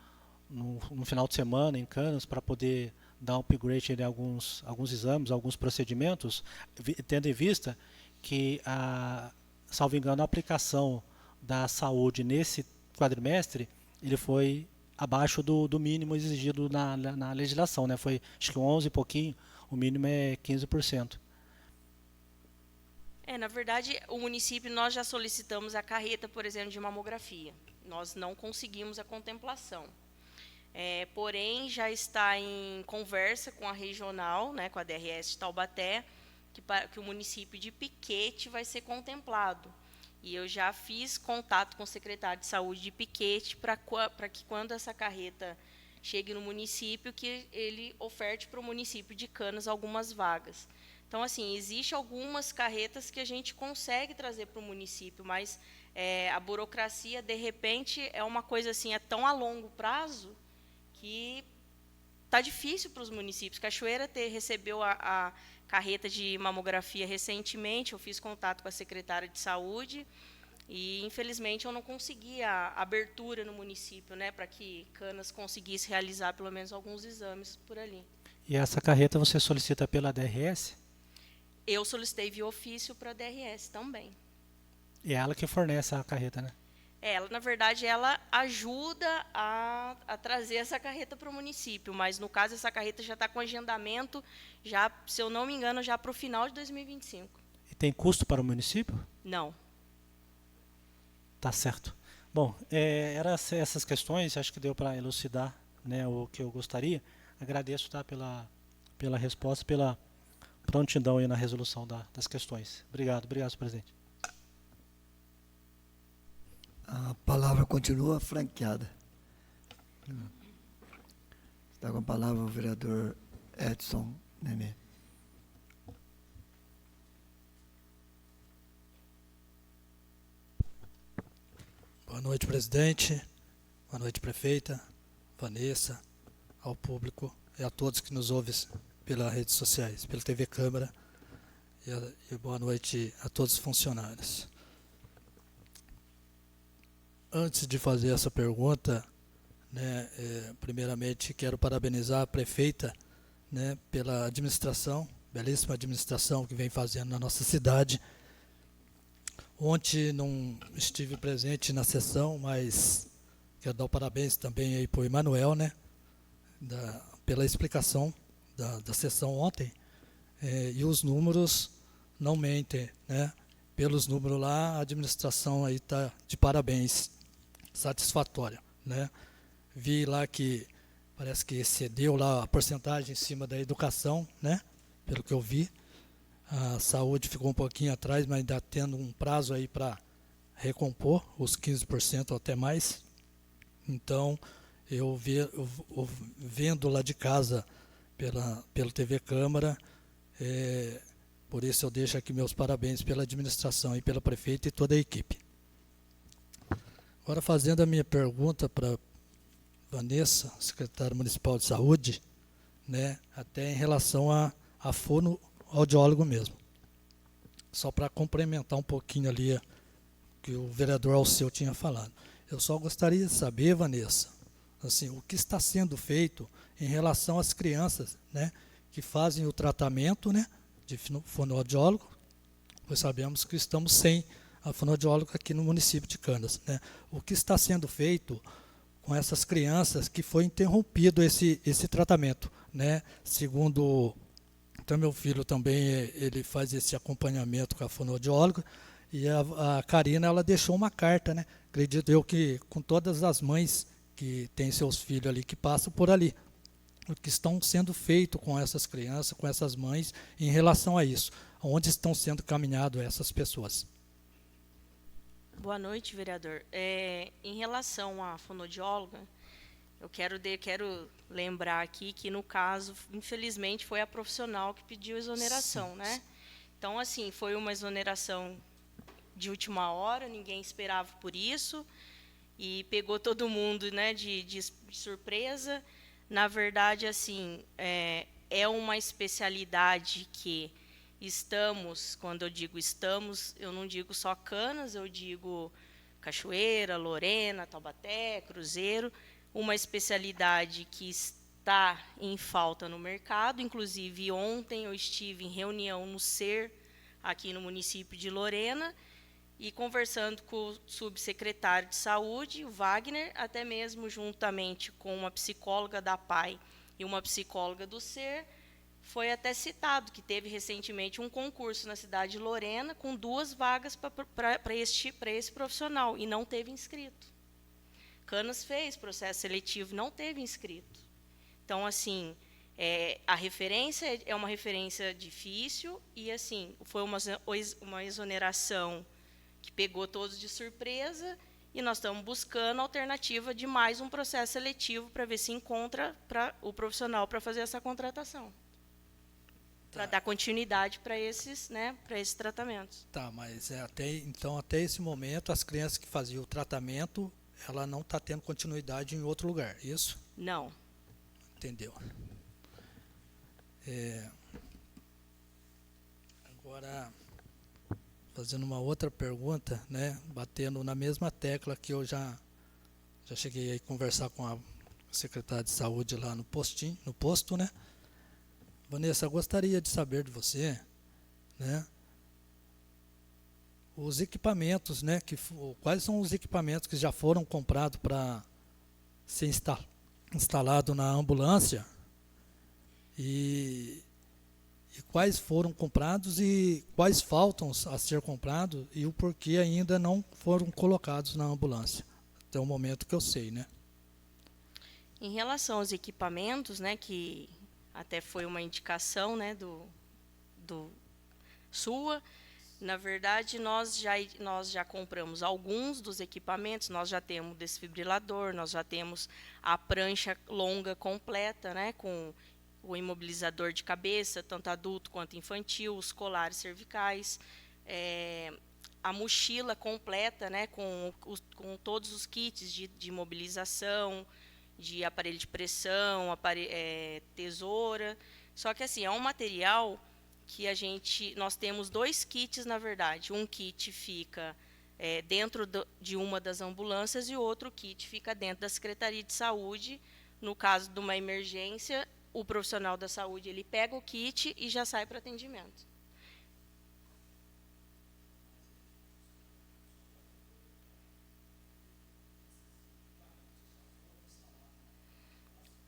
final de semana em Canas, para poder dar um upgrade em alguns exames, alguns procedimentos, tendo em vista que, salvo engano, a aplicação da saúde nesse quadrimestre, ele foi abaixo do mínimo exigido na legislação, né? Foi, acho que 11 e pouquinho, o mínimo é 15%. Na verdade, o município, nós já solicitamos a carreta, por exemplo, de mamografia. Nós não conseguimos a contemplação. Porém, já está em conversa com a regional, né, com a DRS de Taubaté, que o município de Piquete vai ser contemplado. E eu já fiz contato com o secretário de saúde de Piquete para que, quando essa carreta chegue no município, que ele oferte para o município de Canas algumas vagas. Então, assim, existe algumas carretas que a gente consegue trazer para o município, mas a burocracia, de repente, é uma coisa assim, é tão a longo prazo que está difícil para os municípios. Cachoeira recebeu a carreta de mamografia recentemente, eu fiz contato com a secretária de saúde e, infelizmente, eu não consegui a abertura no município, né, para que Canas conseguisse realizar pelo menos alguns exames por ali. E essa carreta você solicita pela DRS? Eu solicitei via ofício para a DRS também. E é ela que fornece a carreta, né? Ela, na verdade, ela ajuda a trazer essa carreta para o município, mas, no caso, essa carreta já está com agendamento, já, se eu não me engano, já para o final de 2025. E tem custo para o município? Não. Tá certo. Bom, eram essas questões, acho que deu para elucidar, né, o que eu gostaria. Agradeço, tá, pela resposta, pela prontidão aí na resolução das questões. Obrigado, senhor presidente. A palavra continua franqueada. Está com a palavra o vereador Edson Nenê. Boa noite, presidente. Boa noite, prefeita, Vanessa, ao público e a todos que nos ouvem pelas redes sociais, pela TV Câmara. E boa noite a todos os funcionários. Antes de fazer essa pergunta, né, primeiramente quero parabenizar a prefeita, né, pela administração, belíssima administração que vem fazendo na nossa cidade. Ontem não estive presente na sessão, mas quero dar o parabéns também aí para o Emanuel, né, pela explicação da sessão ontem. E os números não mentem, né? Pelos números lá, a administração aí está de parabéns, satisfatória, né? Vi lá que parece que excedeu lá a porcentagem em cima da educação, né? Pelo que eu vi. A saúde ficou um pouquinho atrás, mas ainda tendo um prazo aí para recompor os 15% ou até mais. Então, eu vendo lá de casa pela TV Câmara, por isso eu deixo aqui meus parabéns pela administração e pela prefeita e toda a equipe. Agora, fazendo a minha pergunta para Vanessa, secretária municipal de saúde, né, até em relação a fonoaudiólogo mesmo. Só para complementar um pouquinho ali que o vereador Alceu tinha falado. Eu só gostaria de saber, Vanessa, assim, o que está sendo feito em relação às crianças, né, que fazem o tratamento, né, de fonoaudiólogo, pois sabemos que estamos sem a fonoaudióloga aqui no município de Canas, né? O que está sendo feito com essas crianças que foi interrompido esse tratamento, né? Segundo, então meu filho também, ele faz esse acompanhamento com a fonoaudióloga, e a Karina, ela deixou uma carta, né? Acredito eu que com todas as mães que têm seus filhos ali, que passam por ali, o que estão sendo feito com essas crianças, com essas mães, em relação a isso, onde estão sendo caminhadas essas pessoas. Boa noite, vereador. Em relação à fonoaudióloga, eu quero lembrar aqui que, no caso, infelizmente, foi a profissional que pediu exoneração, Sim. né? Então, assim, foi uma exoneração de última hora, ninguém esperava por isso, e pegou todo mundo, né, de surpresa. Na verdade, assim, é uma especialidade que estamos, quando eu digo estamos, eu não digo só Canas, eu digo Cachoeira, Lorena, Taubaté, Cruzeiro, uma especialidade que está em falta no mercado. Inclusive, ontem eu estive em reunião no SER, aqui no município de Lorena, e conversando com o subsecretário de Saúde, o Wagner, até mesmo juntamente com uma psicóloga da PAI e uma psicóloga do SER, foi até citado que teve recentemente um concurso na cidade de Lorena com 2 vagas para esse profissional, e não teve inscrito. Canas fez processo seletivo, não teve inscrito. Então, assim, a referência é uma referência difícil e, assim, foi uma exoneração que pegou todos de surpresa, e nós estamos buscando a alternativa de mais um processo seletivo para ver se encontra o profissional para fazer essa contratação. para dar continuidade para esses, né, para esses tratamentos. Tá, mas então até esse momento as crianças que faziam o tratamento, ela não está tendo continuidade em outro lugar, isso? Não. Entendeu? Agora, fazendo uma outra pergunta, né, batendo na mesma tecla que eu já cheguei a conversar com a secretária de saúde lá no posto, né? Vanessa, eu gostaria de saber de você, né, os equipamentos, né, quais são os equipamentos que já foram comprados para ser instalado na ambulância e quais foram comprados e quais faltam a ser comprados e o porquê ainda não foram colocados na ambulância, até o momento que eu sei, né? Em relação aos equipamentos, né, que até foi uma indicação, né, do sua, na verdade, nós já compramos alguns dos equipamentos, nós já temos o desfibrilador, nós já temos a prancha longa completa, né, com o imobilizador de cabeça, tanto adulto quanto infantil, os colares cervicais, a mochila completa, né, com todos os kits de imobilização, de aparelho de pressão, tesoura. Só que assim, é um material que nós temos 2 kits, na verdade. Um kit fica dentro de uma das ambulâncias e o outro kit fica dentro da Secretaria de Saúde. No caso de uma emergência, o profissional da saúde ele pega o kit e já sai para atendimento.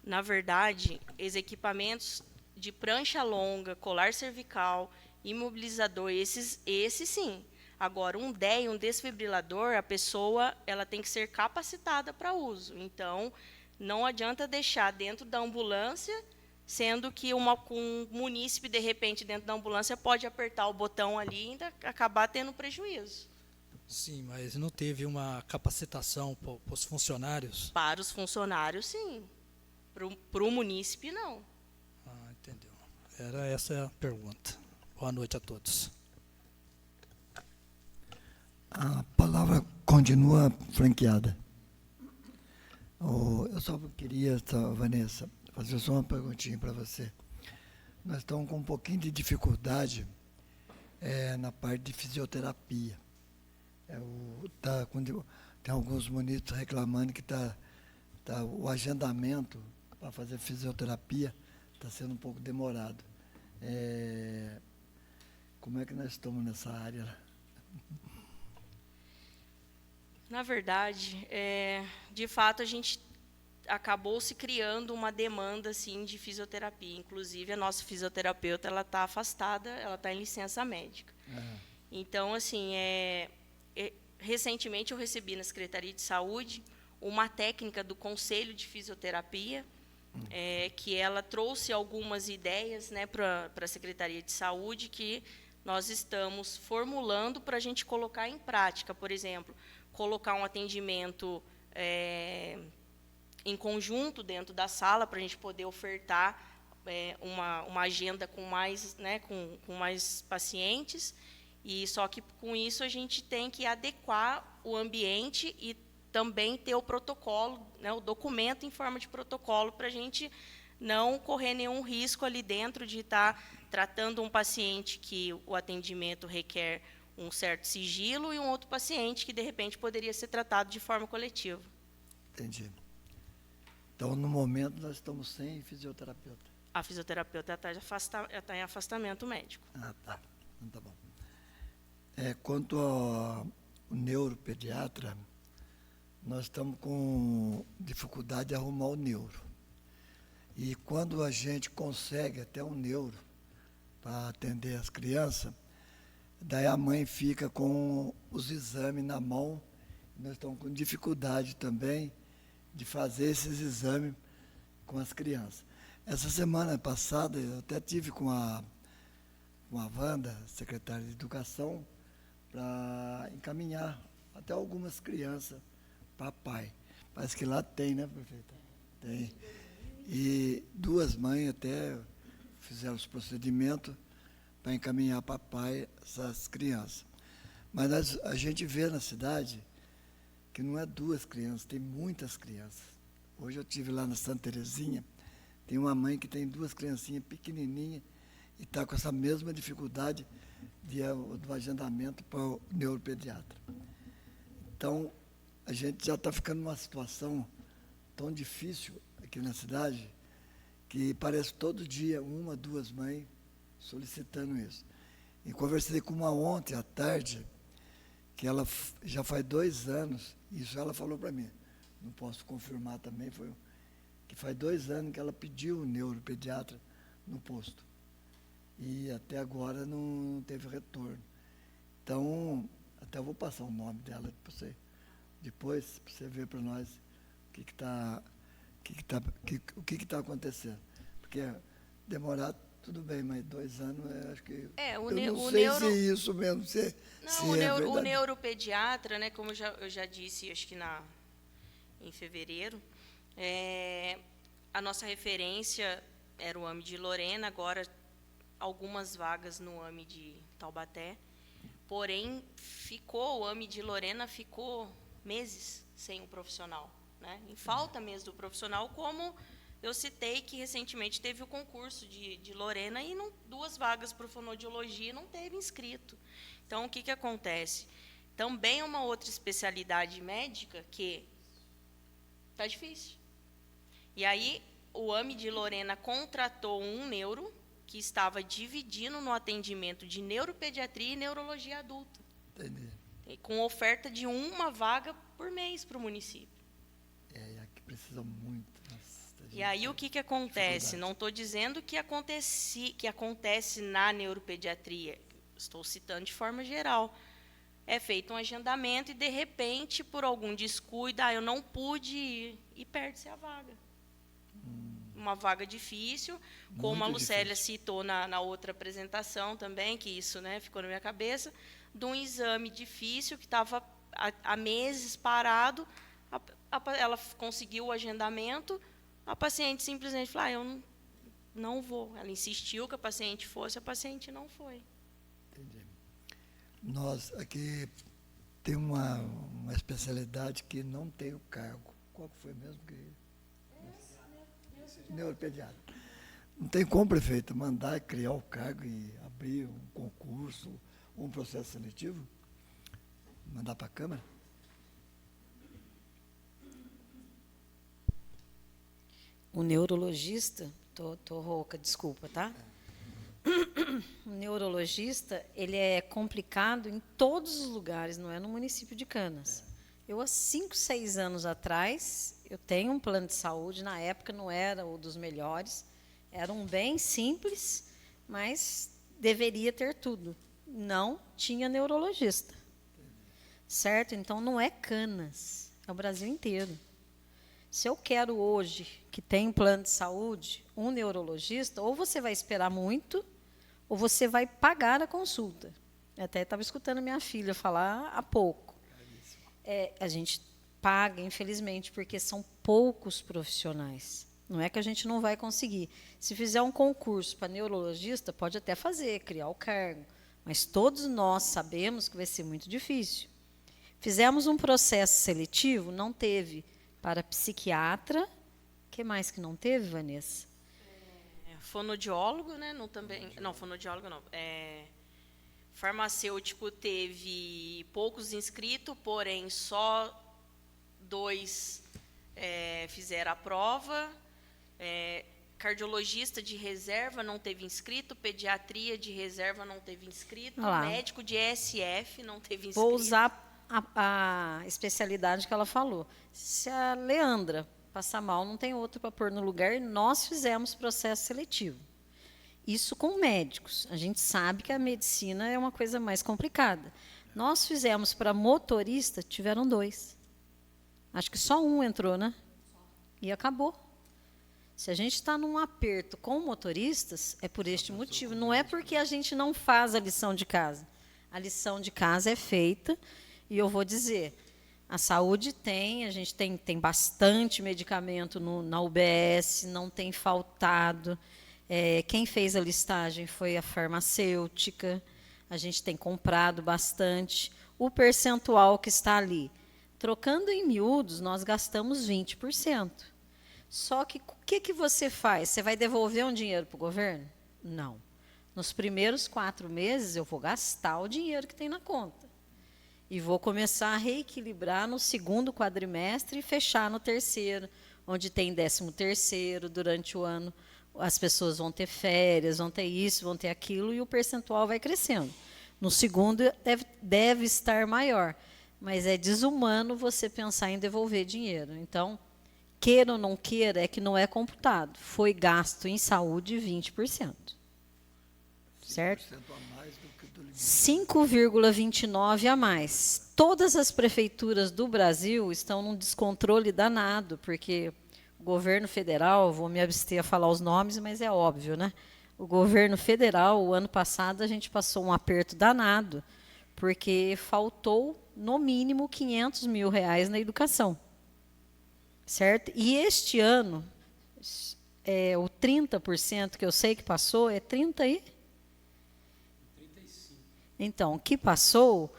Na verdade, os equipamentos de prancha longa, colar cervical, imobilizador, esses sim. Agora, um DEI, um desfibrilador, a pessoa ela tem que ser capacitada para uso. Então, não adianta deixar dentro da ambulância, sendo que um munícipe, de repente, dentro da ambulância, pode apertar o botão ali e ainda acabar tendo prejuízo. Sim, mas não teve uma capacitação para os funcionários? Para os funcionários, sim. Para o munícipe, não. Ah, entendeu. Era essa a pergunta. Boa noite a todos. A palavra continua franqueada. Eu só queria, Vanessa, fazer só uma perguntinha para você. Nós estamos com um pouquinho de dificuldade na parte de fisioterapia. Tem alguns munícipes reclamando que o agendamento para fazer fisioterapia está sendo um pouco demorado. Como é que nós estamos nessa área? Na verdade, de fato, a gente acabou se criando uma demanda assim, de fisioterapia. Inclusive, a nossa fisioterapeuta está afastada, ela está em licença médica. Então, assim, recentemente eu recebi na Secretaria de Saúde uma técnica do Conselho de Fisioterapia, que ela trouxe algumas ideias, né, para a Secretaria de Saúde que nós estamos formulando para a gente colocar em prática. Por exemplo, colocar um atendimento em conjunto dentro da sala para a gente poder ofertar uma agenda com mais, né, com mais pacientes. E só que com isso a gente tem que adequar o ambiente e também ter o protocolo, né, o documento em forma de protocolo para a gente não correr nenhum risco ali dentro de estar tratando um paciente que o atendimento requer um certo sigilo e um outro paciente que, de repente, poderia ser tratado de forma coletiva. Entendi. Então, no momento, nós estamos sem fisioterapeuta. A fisioterapeuta está em afastamento médico. Ah, tá. Então, tá bom. Quanto ao neuropediatra, nós estamos com dificuldade de arrumar o neuro. E quando a gente consegue até um neuro para atender as crianças, daí a mãe fica com os exames na mão. Nós estamos com dificuldade também de fazer esses exames com as crianças. Essa semana passada, eu até tive com a Wanda, secretária de Educação, para encaminhar até algumas crianças para pai. Parece que lá tem, né, prefeita? Tem. E 2 mães até fizeram os procedimentos para encaminhar para pai essas crianças. Mas a gente vê na cidade que não é 2 crianças, tem muitas crianças. Hoje eu estive lá na Santa Terezinha, tem uma mãe que tem 2 criancinhas pequenininhas e está com essa mesma dificuldade do agendamento para o neuropediatra. Então, a gente já está ficando numa situação tão difícil aqui na cidade que parece todo dia 1, 2 mães solicitando isso. E conversei com uma ontem à tarde, que ela já faz 2 anos, isso ela falou para mim, não posso confirmar também, que faz 2 anos que ela pediu o neuropediatra no posto. E até agora não teve retorno. Então, até vou passar o nome dela para você, depois, para você ver para nós o que está acontecendo. Porque demorar, tudo bem, mas 2 anos, acho que... eu não sei se é isso mesmo, o neuropediatra, né, como eu já disse, acho que em fevereiro, a nossa referência era o AME de Lorena, agora algumas vagas no AME de Taubaté, porém, o AME de Lorena ficou meses sem um profissional, né, em falta mesmo do profissional, como eu citei que recentemente teve o concurso de Lorena e 2 vagas para fonoaudiologia não teve inscrito. Então, o que acontece? Também é uma outra especialidade médica que está difícil. E aí, o AME de Lorena contratou um neuro que estava dividindo no atendimento de neuropediatria e neurologia adulta. Entendi. Com oferta de 1 vaga por mês para o município. Aqui precisa muito. E aí o que acontece? Não estou dizendo que acontece na neuropediatria, estou citando de forma geral. É feito um agendamento e, de repente, por algum descuido, eu não pude ir, e perde-se a vaga. Uma vaga difícil, como a Lucélia citou na outra apresentação também, que isso, né, ficou na minha cabeça, de um exame difícil que estava há meses parado, ela conseguiu o agendamento, a paciente simplesmente falou, eu não vou. Ela insistiu que a paciente fosse, a paciente não foi. Entendi. Nós aqui tem uma especialidade que não tem o cargo. Qual que foi mesmo? Neuropediatra. Não tem como, prefeito, mandar criar o cargo e abrir um concurso, um processo seletivo? Mandar para a Câmara? O neurologista, tô rouca, desculpa, tá? O neurologista, ele é complicado em todos os lugares, não é no município de Canas. Eu, há 5, 6 anos atrás, eu tenho um plano de saúde, na época não era o dos melhores, era um bem simples, mas deveria ter tudo. Não tinha neurologista. Certo? Então, não é Canas, é o Brasil inteiro. Se eu quero hoje, que tem um plano de saúde, um neurologista, ou você vai esperar muito, ou você vai pagar a consulta. Eu até estava escutando minha filha falar há pouco. A gente paga, infelizmente, porque são poucos profissionais. Não é que a gente não vai conseguir. Se fizer um concurso para neurologista, pode até fazer, criar o cargo. Mas todos nós sabemos que vai ser muito difícil. Fizemos um processo seletivo, não teve. Para psiquiatra, o que mais que não teve, Vanessa? Fonoaudiólogo, né? Fonoaudiólogo não. Farmacêutico teve poucos inscritos, porém só 2 fizeram a prova. Cardiologista de reserva não teve inscrito, pediatria de reserva não teve inscrito, médico de ESF não teve inscrito. Vou usar a especialidade que ela falou. Se a Leandra passar mal, não tem outro para pôr no lugar, nós fizemos processo seletivo. Isso com médicos. A gente sabe que a medicina é uma coisa mais complicada. Nós fizemos para motorista, tiveram 2. Acho que só um entrou, né? E acabou. Se a gente está num aperto com motoristas, é por este motivo. Não é porque a gente não faz a lição de casa. A lição de casa é feita. E eu vou dizer, a saúde a gente tem bastante medicamento na UBS, não tem faltado. Quem fez a listagem foi a farmacêutica, a gente tem comprado bastante. O percentual que está ali, trocando em miúdos, nós gastamos 20%. Só que o que você faz? Você vai devolver um dinheiro para o governo? Não. Nos primeiros 4 meses, eu vou gastar o dinheiro que tem na conta. E vou começar a reequilibrar no segundo quadrimestre e fechar no terceiro, onde tem 13º durante o ano. As pessoas vão ter férias, vão ter isso, vão ter aquilo, e o percentual vai crescendo. No segundo, deve estar maior. Mas é desumano você pensar em devolver dinheiro. Então, queira ou não queira, é que não é computado. Foi gasto em saúde 20%. Certo? 5,29% a mais. Todas as prefeituras do Brasil estão num descontrole danado, porque o governo federal, vou me abster a falar os nomes, mas é óbvio, né? O governo federal, o ano passado, a gente passou um aperto danado, porque faltou, no mínimo, R$500 mil na educação. Certo? E este ano, o 30% que eu sei que passou, é 30 e? 35. Então, o que passou,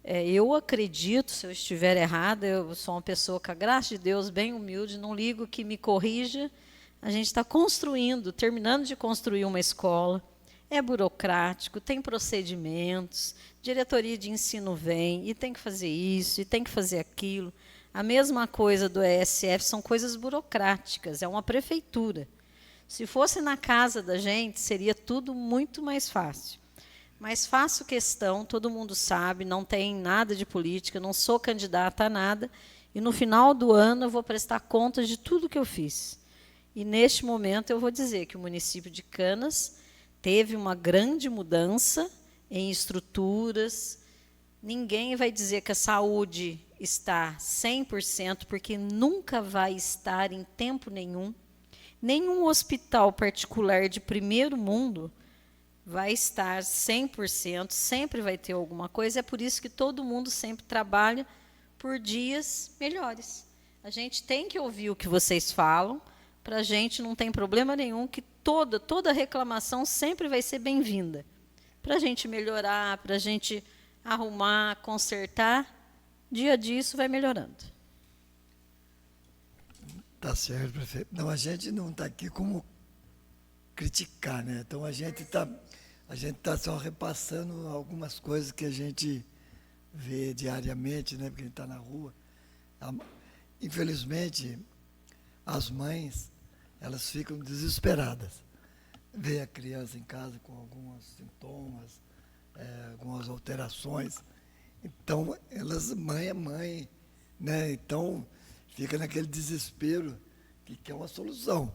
eu acredito, se eu estiver errada, eu sou uma pessoa, com a graça de Deus, bem humilde, não ligo que me corrija. A gente está construindo, terminando de construir uma escola, é burocrático, tem procedimentos, diretoria de ensino vem, e tem que fazer isso, e tem que fazer aquilo. A mesma coisa do ESF, são coisas burocráticas, é uma prefeitura. Se fosse na casa da gente, seria tudo muito mais fácil. Mas faço questão, todo mundo sabe, não tem nada de política, não sou candidata a nada, e no final do ano eu vou prestar contas de tudo que eu fiz. E neste momento eu vou dizer que o município de Canas teve uma grande mudança em estruturas. Ninguém vai dizer que a saúde está 100%, porque nunca vai estar em tempo nenhum. Nenhum hospital particular de primeiro mundo vai estar 100%, sempre vai ter alguma coisa. É por isso que todo mundo sempre trabalha por dias melhores. A gente tem que ouvir o que vocês falam, para a gente não tem problema nenhum, que toda reclamação sempre vai ser bem-vinda. Para a gente melhorar, para a gente arrumar, consertar, dia a dia isso vai melhorando. Tá certo, prefeito. Não, a gente não está aqui como criticar, né? Então a gente tá só repassando algumas coisas que a gente vê diariamente, né? Porque a gente está na rua. Infelizmente, as mães, elas ficam desesperadas. Vê a criança em casa com alguns sintomas, algumas alterações. Então, mãe é mãe, né? Então, fica naquele desespero que quer uma solução.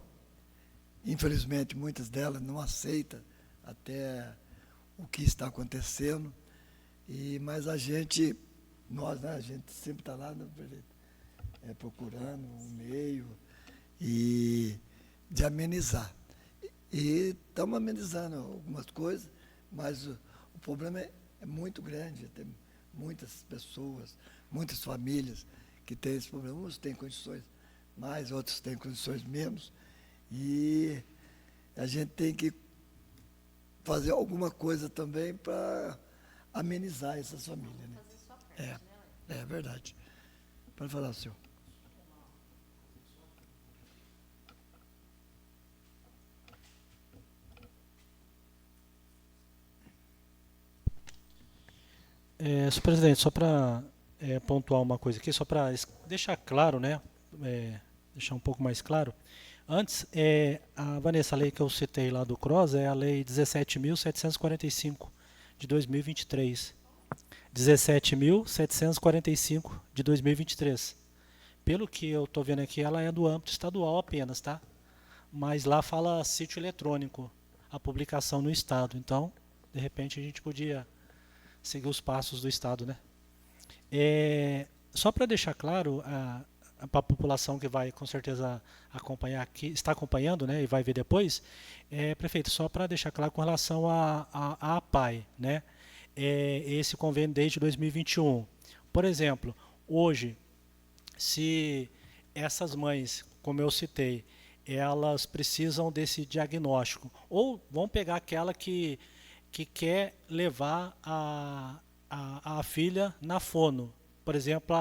Infelizmente, muitas delas não aceitam até o que está acontecendo. Mas a gente, nós, né, a gente sempre está lá, né, procurando um meio de amenizar. E estamos amenizando algumas coisas, mas o problema é muito grande. Tem muitas pessoas, muitas famílias que têm esse problema. Uns têm condições mais, outros têm condições menos. E a gente tem que fazer alguma coisa também para amenizar essas famílias. Né? É verdade. Pode falar, senhor. Senhor presidente, só para pontuar uma coisa aqui, só para deixar claro, né, deixar um pouco mais claro. Antes, a Vanessa, a lei que eu citei lá do CROSS é a Lei 17.745 de 2023. 17.745 de 2023. Pelo que eu estou vendo aqui, ela é do âmbito estadual apenas, tá? Mas lá fala sítio eletrônico, a publicação no estado. Então, de repente, a gente podia seguir os passos do estado, né? Só para deixar claro para a população que vai com certeza acompanhar aqui, está acompanhando, né, e vai ver depois, prefeito, só para deixar claro com relação à APAE, né? Esse convênio desde 2021. Por exemplo, hoje, se essas mães, como eu citei, elas precisam desse diagnóstico. Ou vão pegar aquela que quer levar a filha na fono, por exemplo,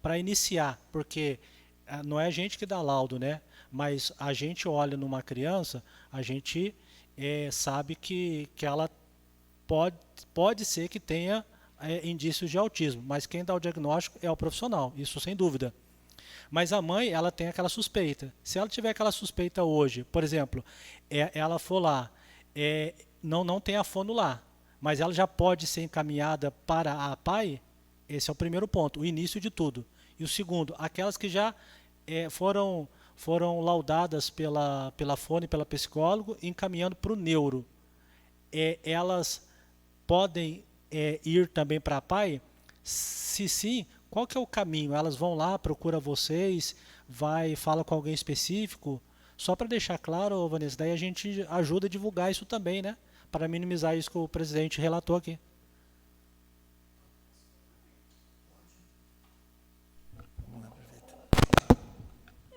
para iniciar, porque não é a gente que dá laudo, né? Mas a gente olha numa criança, a gente sabe que ela pode ser que tenha indícios de autismo, mas quem dá o diagnóstico é o profissional, isso sem dúvida. Mas a mãe, ela tem aquela suspeita. Se ela tiver aquela suspeita hoje, por exemplo, ela for lá, não tem a fono lá, mas ela já pode ser encaminhada para a PAI, esse é o primeiro ponto, o início de tudo. E o segundo, aquelas que já foram laudadas pela fono e pela psicólogo, encaminhando para o neuro. Elas podem ir também para a PAI? Se sim, qual que é o caminho? Elas vão lá, procura vocês, fala com alguém específico? Só para deixar claro, Vanessa, daí a gente ajuda a divulgar isso também, né? Para minimizar isso que o presidente relatou aqui.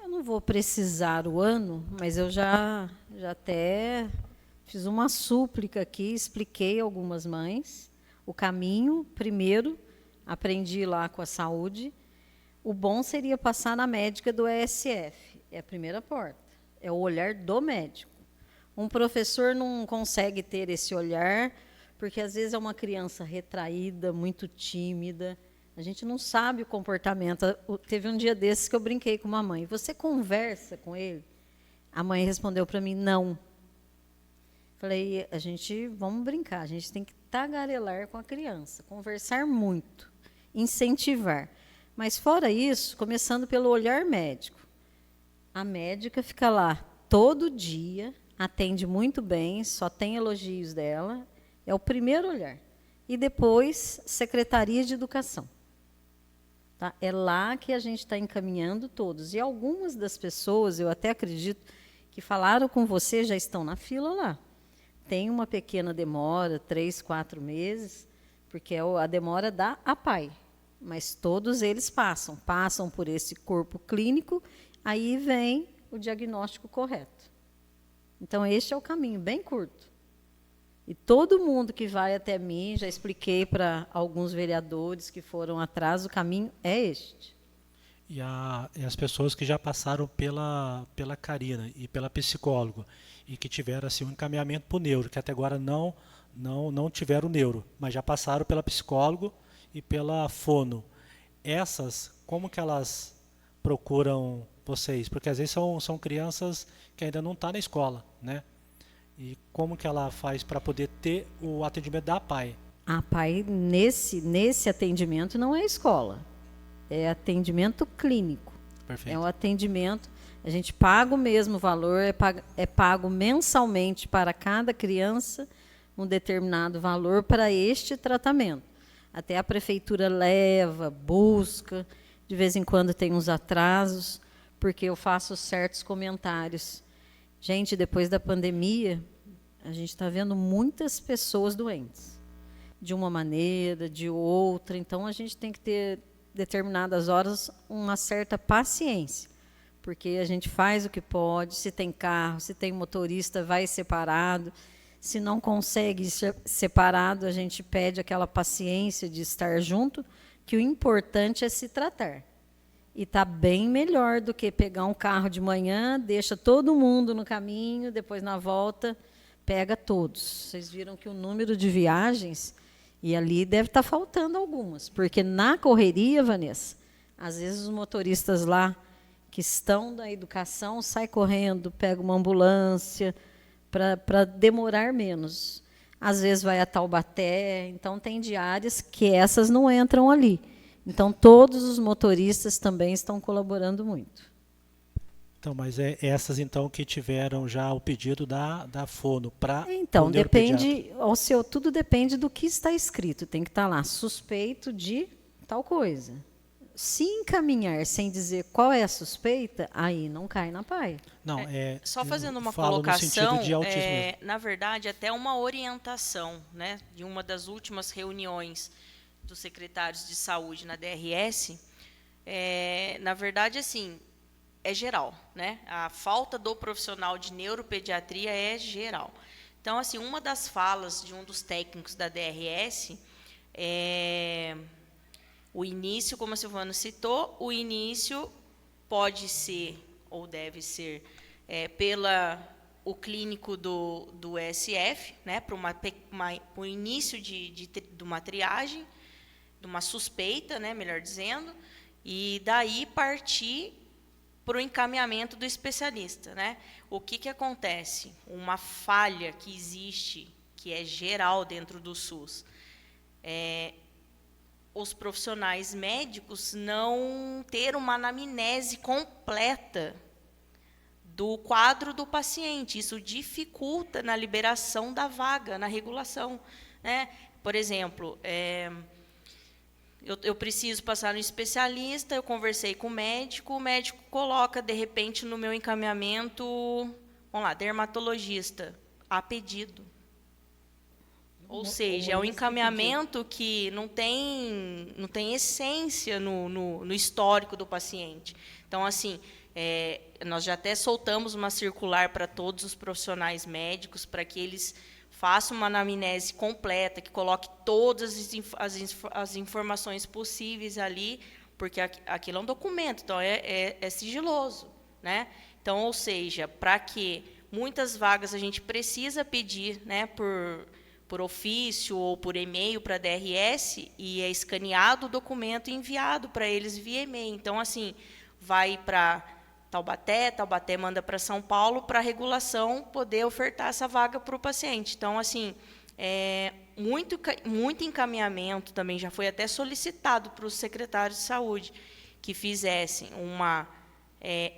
Eu não vou precisar o ano, mas eu já até fiz uma súplica aqui, expliquei a algumas mães o caminho. Primeiro, aprendi lá com a saúde. O bom seria passar na médica do ESF. É a primeira porta. É o olhar do médico. Um professor não consegue ter esse olhar, porque às vezes é uma criança retraída, muito tímida. A gente não sabe o comportamento. Teve um dia desses que eu brinquei com uma mãe. Você conversa com ele? A mãe respondeu para mim, não. Falei, vamos brincar, a gente tem que tagarelar com a criança, conversar muito, incentivar. Mas fora isso, começando pelo olhar médico. A médica fica lá todo dia, atende muito bem, só tem elogios dela, é o primeiro olhar. E depois, Secretaria de Educação. Tá? É lá que a gente está encaminhando todos. E algumas das pessoas, eu até acredito, que falaram com você, já estão na fila lá. Tem uma pequena demora, 3, 4 meses, porque é a demora da APAI. Mas todos eles passam por esse corpo clínico, aí vem o diagnóstico correto. Então, este é o caminho, bem curto. E todo mundo que vai até mim, já expliquei para alguns vereadores que foram atrás, o caminho é este. E as pessoas que já passaram pela Karina e pela psicóloga, e que tiveram assim, um encaminhamento para o neuro, que até agora não tiveram neuro, mas já passaram pela psicólogo e pela fono. Essas, como que elas procuram vocês? Porque às vezes são crianças que ainda não estão na escola, né? E como que ela faz para poder ter o atendimento da APAI? A APAI, nesse atendimento, não é escola. É atendimento clínico. Perfeito. É um atendimento, a gente paga o mesmo valor, é pago mensalmente para cada criança um determinado valor para este tratamento. Até a prefeitura leva, busca, de vez em quando tem uns atrasos, porque eu faço certos comentários. Gente, depois da pandemia, a gente está vendo muitas pessoas doentes, de uma maneira, de outra, então a gente tem que ter determinadas horas uma certa paciência, porque a gente faz o que pode, se tem carro, se tem motorista, vai separado, se não consegue ser separado, a gente pede aquela paciência de estar junto, que o importante é se tratar. E está bem melhor do que pegar um carro de manhã, deixa todo mundo no caminho, depois na volta pega todos. Vocês viram que o número de viagens, e ali deve estar faltando algumas, porque na correria, Vanessa, às vezes os motoristas lá que estão na educação saem correndo, pegam uma ambulância para demorar menos. Às vezes vai a Taubaté, então tem diárias que essas não entram ali. Então, todos os motoristas também estão colaborando muito. Então, mas essas então que tiveram já o pedido da fono para então depende, tudo depende do que está escrito. Tem que estar lá suspeito de tal coisa. Se encaminhar sem dizer qual é a suspeita, aí não cai na PAI. Não, só fazendo uma falo colocação, no sentido de autismo mesmo. Na verdade, até uma orientação, né, de uma das últimas reuniões dos secretários de saúde na DRS, na verdade, assim, é geral, né? A falta do profissional de neuropediatria é geral. Então, assim, uma das falas de um dos técnicos da DRS é o início, como a Silvana citou, o início pode ser ou deve ser o clínico do ESF, né, para o início de uma triagem, de uma suspeita, né, melhor dizendo, e daí partir para o encaminhamento do especialista, né? O que acontece? Uma falha que existe, que é geral dentro do SUS, os profissionais médicos não ter uma anamnese completa do quadro do paciente. Isso dificulta na liberação da vaga, na regulação, né? Por exemplo, eu preciso passar no especialista, eu conversei com o médico coloca, de repente, no meu encaminhamento, vamos lá, dermatologista, a pedido. Ou seja, é um encaminhamento que não tem essência no histórico do paciente. Então, assim, nós já até soltamos uma circular para todos os profissionais médicos, para que eles façam uma anamnese completa, que coloque todas as informações possíveis ali, porque aquilo é um documento, então é sigiloso, né? Então, ou seja, para que muitas vagas a gente precisa pedir, né, por ofício ou por e-mail para a DRS, e é escaneado o documento e enviado para eles via e-mail. Então, assim, vai para Taubaté manda para São Paulo para a regulação poder ofertar essa vaga para o paciente. Então, assim, muito encaminhamento também já foi até solicitado para os secretários de saúde que fizessem uma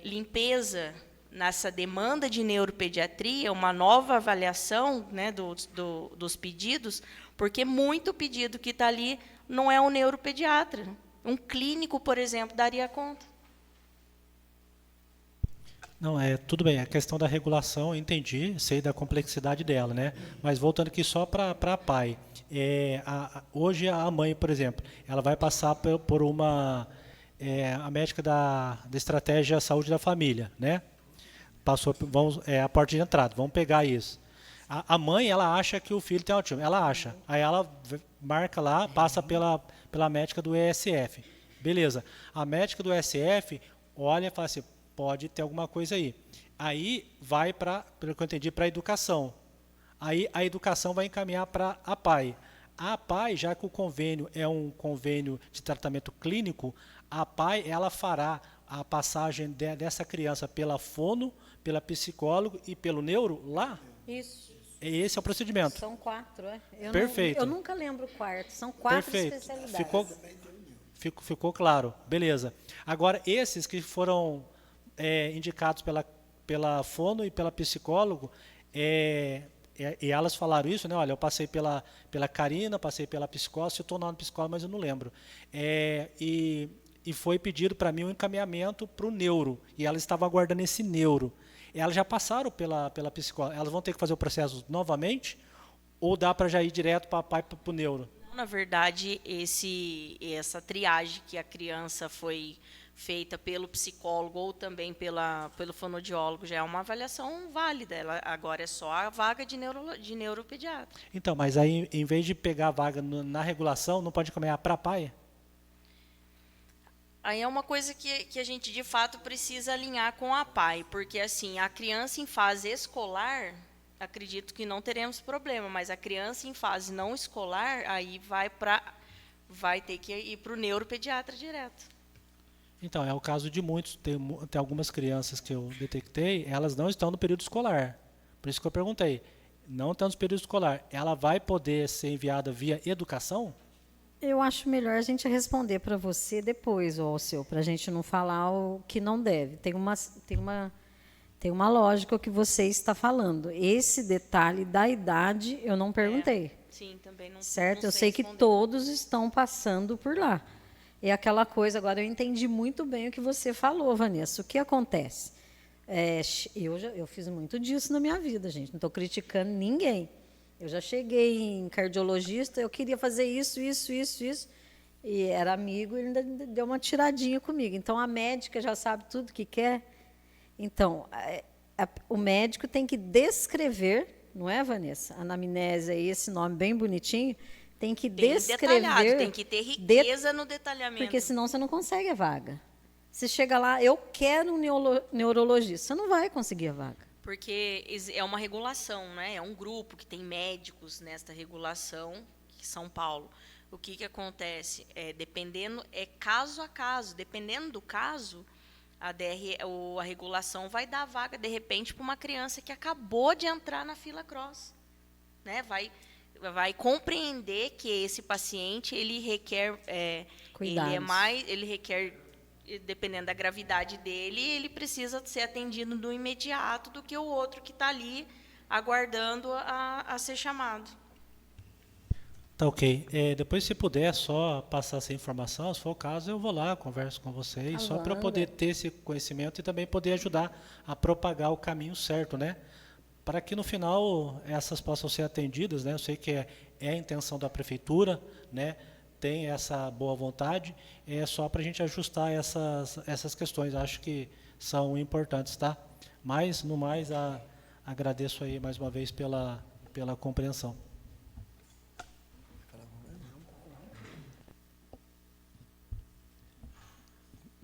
limpeza nessa demanda de neuropediatria, uma nova avaliação, né, dos pedidos, porque muito pedido que está ali não é um neuropediatra. Um clínico, por exemplo, daria conta. Não, tudo bem, a questão da regulação, eu entendi, sei da complexidade dela, né? Mas voltando aqui só para a PAI. Hoje a mãe, por exemplo, ela vai passar por uma... a médica da estratégia saúde da família, né? Passou, a porta de entrada, vamos pegar isso. A mãe, ela acha que o filho tem autismo, ela acha. Aí ela marca lá, passa pela médica do ESF. Beleza. A médica do ESF olha e fala assim, pode ter alguma coisa aí. Aí vai pelo que eu entendi, para a educação. Aí a educação vai encaminhar para a PAI. A PAI, já que o convênio é um convênio de tratamento clínico, a PAI ela fará a passagem dessa criança pela fono, pela psicólogo e pelo neuro lá? Isso. Esse é o procedimento. São 4, Perfeito. Eu nunca lembro o quarto, são 4 especialidades. Ficou claro, beleza. Agora, esses que foram indicados pela fono e pela psicólogo, e elas falaram isso, né? Olha, eu passei pela Karina, passei pela psicóloga, se eu estou na psicóloga, mas eu não lembro. E foi pedido para mim um encaminhamento para o neuro, e elas estavam aguardando esse neuro. Elas já passaram pela psicóloga, elas vão ter que fazer o processo novamente, ou dá para já ir direto para o neuro? Não, na verdade, essa triagem que a criança foi feita pelo psicólogo ou também pelo fonoaudiólogo já é uma avaliação válida. Ela agora é só a vaga de neuropediatra. Então, mas aí, em vez de pegar a vaga na regulação, não pode caminhar para a PAI? Aí é uma coisa que a gente, de fato, precisa alinhar com a PAI, porque, assim, a criança em fase escolar, acredito que não teremos problema, mas a criança em fase não escolar, aí vai ter que ir para o neuropediatra direto. Então, é o caso de muitos. Tem algumas crianças que eu detectei, elas não estão no período escolar. Por isso que eu perguntei. Não estão no período escolar. Ela vai poder ser enviada via educação? Eu acho melhor a gente responder para você depois, Alceu, para a gente não falar o que não deve. Tem uma lógica o que você está falando. Esse detalhe da idade eu não perguntei. Sim, também não. Certo? Não eu sei que todos estão passando por lá. É aquela coisa, agora eu entendi muito bem o que você falou, Vanessa. O que acontece? Eu fiz muito disso na minha vida, gente. Não estou criticando ninguém. Eu já cheguei em cardiologista, eu queria fazer isso. E era amigo, ele ainda deu uma tiradinha comigo. Então, a médica já sabe tudo que quer. Então, o médico tem que descrever, não é, Vanessa? Anamnese é esse nome bem bonitinho, tem que descrever. Detalhado, tem que ter riqueza no detalhamento. Porque senão você não consegue a vaga. Você chega lá, eu quero um neurologista, você não vai conseguir a vaga. Porque é uma regulação, né? É um grupo que tem médicos nesta regulação, que São Paulo. O que acontece? Dependendo, caso a caso. Dependendo do caso, a regulação vai dar vaga, de repente, para uma criança que acabou de entrar na fila cross. Né? Vai compreender que esse paciente, ele requer... ele requer, dependendo da gravidade dele, ele precisa ser atendido no imediato do que o outro que está ali aguardando a ser chamado. Tá ok. Depois, se puder, só passar essa informação, se for o caso, eu vou lá, converso com vocês, só para poder ter esse conhecimento e também poder ajudar a propagar o caminho certo, né? Para que no final essas possam ser atendidas, né? Eu sei que é a intenção da prefeitura, né? Tem essa boa vontade, é só para a gente ajustar essas questões, acho que são importantes, tá? Mas, no mais, agradeço aí mais uma vez pela compreensão.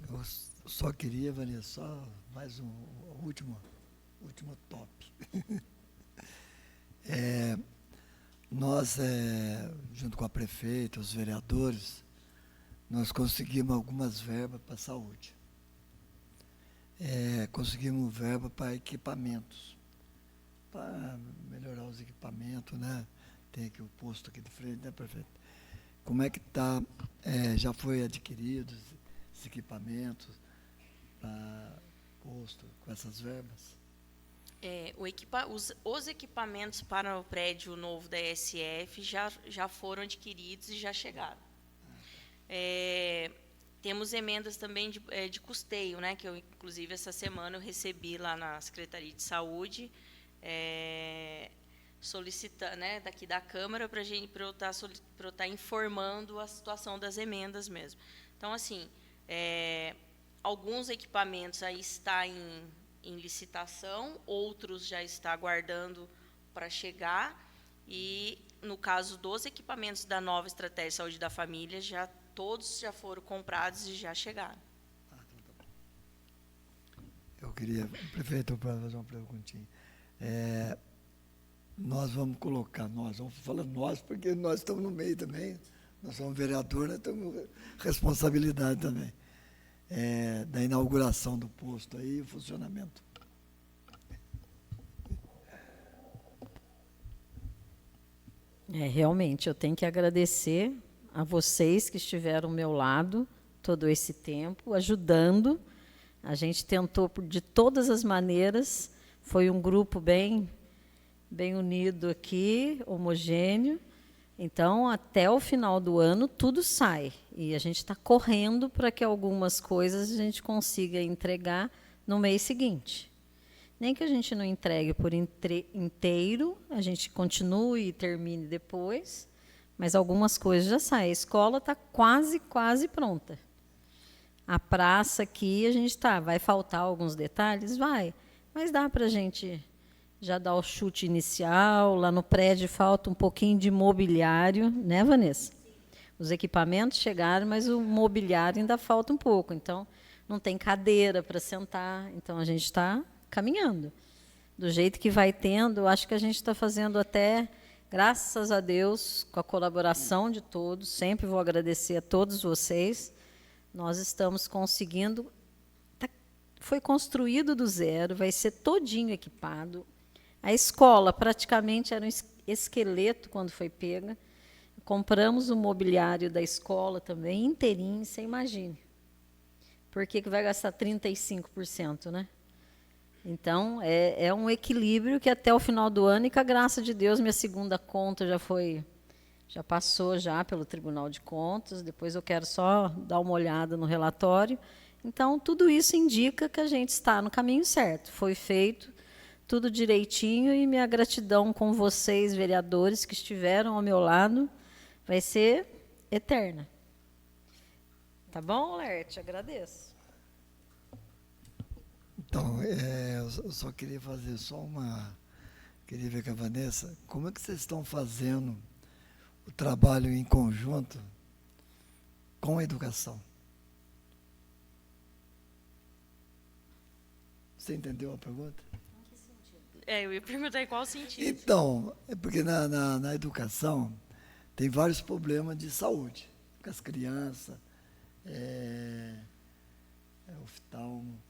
Eu só queria, Vanessa, só mais um último top. Nós, junto com a prefeita, os vereadores, nós conseguimos algumas verbas para a saúde. Conseguimos verba para equipamentos, para melhorar os equipamentos, né? Tem aqui o posto aqui de frente, né, prefeito? Como é que está? Já foi adquirido esses equipamentos para posto com essas verbas? Os equipamentos para o prédio novo da ESF já foram adquiridos e já chegaram. Temos emendas também de custeio, né, que eu, inclusive, essa semana eu recebi lá na Secretaria de Saúde, solicitando, né, daqui da Câmara, para eu estar informando a situação das emendas mesmo. Então, assim, alguns equipamentos aí está em licitação, outros já está aguardando para chegar, e no caso dos equipamentos da nova Estratégia de Saúde da Família, todos já foram comprados e já chegaram. Eu queria, prefeito, para fazer uma perguntinha. Nós vamos colocar, vamos falar nós, porque nós estamos no meio também, nós somos vereadores, nós temos responsabilidade também. Da inauguração do posto aí, o funcionamento. Realmente, eu tenho que agradecer a vocês que estiveram ao meu lado todo esse tempo, ajudando. A gente tentou de todas as maneiras, foi um grupo bem unido aqui, homogêneo. Então, até o final do ano, tudo sai. E a gente está correndo para que algumas coisas a gente consiga entregar no mês seguinte. Nem que a gente não entregue por inteiro, a gente continue e termine depois, mas algumas coisas já saem. A escola está quase pronta. A praça aqui, a gente vai faltar alguns detalhes? Vai, mas dá para a gente já dar o chute inicial. Lá no prédio falta um pouquinho de mobiliário, né, Vanessa? Os equipamentos chegaram, mas o mobiliário ainda falta um pouco. Então, não tem cadeira para sentar. Então, a gente está caminhando. Do jeito que vai tendo, acho que a gente está fazendo até, graças a Deus, com a colaboração de todos. Sempre vou agradecer a todos vocês. Nós estamos conseguindo. Foi construído do zero, vai ser todinho equipado. A escola praticamente era um esqueleto quando foi pega. Compramos o mobiliário da escola também, inteirinho, você imagine. Por que vai gastar 35%, né? Então, é um equilíbrio que até o final do ano, e com a graça de Deus, minha segunda conta já passou pelo Tribunal de Contas, depois eu quero só dar uma olhada no relatório. Então, tudo isso indica que a gente está no caminho certo. Foi feito tudo direitinho, e minha gratidão com vocês, vereadores, que estiveram ao meu lado, vai ser eterna. Tá bom, Lerte? Agradeço. Então, eu só queria fazer queria ver com a Vanessa, como é que vocês estão fazendo o trabalho em conjunto com a educação? Você entendeu a pergunta? Eu ia perguntar em qual sentido. Então, é porque na educação tem vários problemas de saúde com as crianças, oftalmo,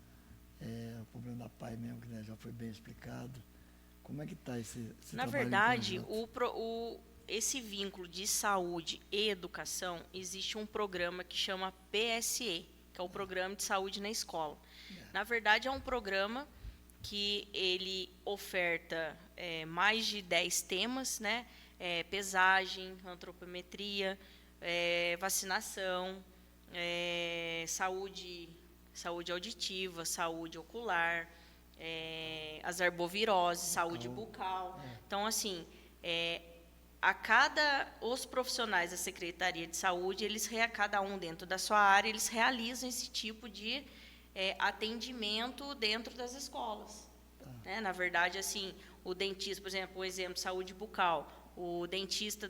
o problema da PAI mesmo, que, né, já foi bem explicado. Como é que está esse Na trabalho em verdade, conjunto? esse vínculo de saúde e educação, existe um programa que chama PSE, que é o Programa de Saúde na Escola. Na verdade, é um programa que ele oferta mais de 10 temas, né? Pesagem, antropometria, vacinação, saúde auditiva, saúde ocular, as arboviroses, saúde bucal. Então, assim, os profissionais da Secretaria de Saúde, cada um dentro da sua área, eles realizam esse tipo de atendimento dentro das escolas. Né? Na verdade, assim, o dentista, por exemplo, o exemplo de saúde bucal, o dentista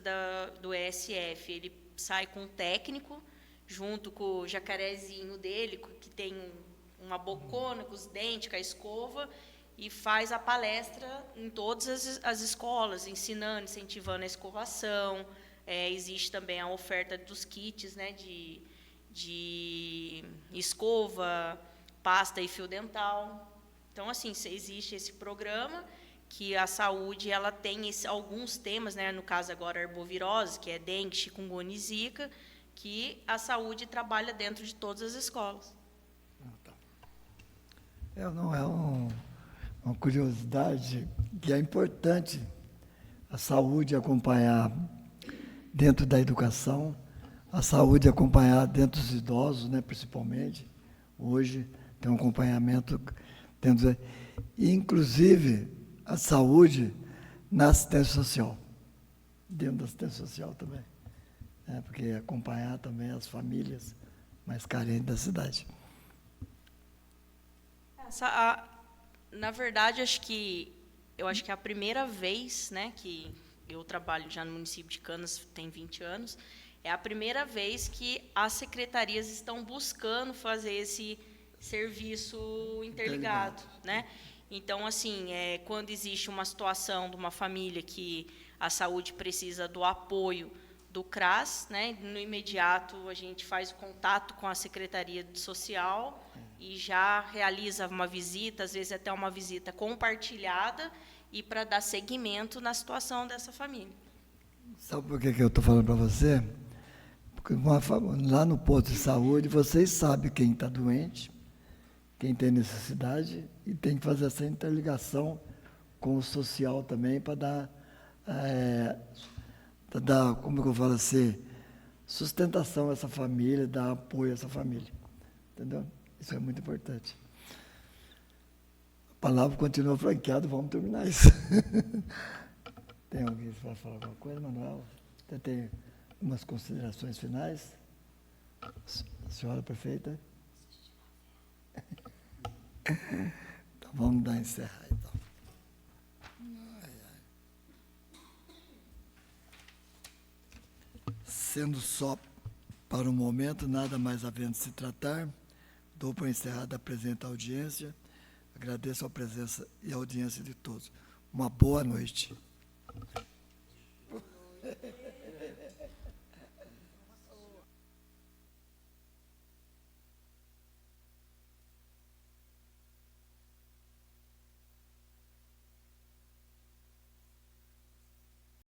do ESF, ele sai com um técnico, junto com o jacarezinho dele, que tem uma bocona com os dentes, com a escova, e faz a palestra em todas as escolas, ensinando, incentivando a escovação. Existe também a oferta dos kits, né, de escova, pasta e fio dental. Então, assim, existe esse programa que a saúde ela tem alguns temas, né, no caso agora a arbovirose, que é dengue, chikungunya e zika, que a saúde trabalha dentro de todas as escolas. Não é uma curiosidade que é importante a saúde acompanhar dentro da educação, a saúde acompanhar dentro dos idosos, né, principalmente. Hoje tem um acompanhamento dentro inclusive a saúde na assistência social, dentro da assistência social também, porque acompanhar também as famílias mais carentes da cidade. Na verdade, eu acho que é a primeira vez, né, que eu trabalho já no município de Canas, tem 20 anos, é a primeira vez que as secretarias estão buscando fazer esse serviço interligado, né? Então, assim, quando existe uma situação de uma família que a saúde precisa do apoio do CRAS, né, no imediato a gente faz o contato com a Secretaria de Social e já realiza uma visita, às vezes até uma visita compartilhada, e para dar seguimento na situação dessa família. Sabe por que eu estou falando para você? Porque lá no posto de saúde, vocês sabem quem está doente, quem tem necessidade, e tem que fazer essa interligação com o social também, para dar, como é que eu falo assim, sustentação a essa família, dar apoio a essa família. Entendeu? Isso é muito importante. A palavra continua franqueada, vamos terminar isso. Tem alguém que vai falar alguma coisa, Manuel? Você tem umas considerações finais? Senhora prefeita? Então vamos encerrar então. Sendo só para o momento, nada mais havendo se tratar, dou por encerrada a presente audiência. Agradeço a presença e a audiência de todos. Uma boa noite.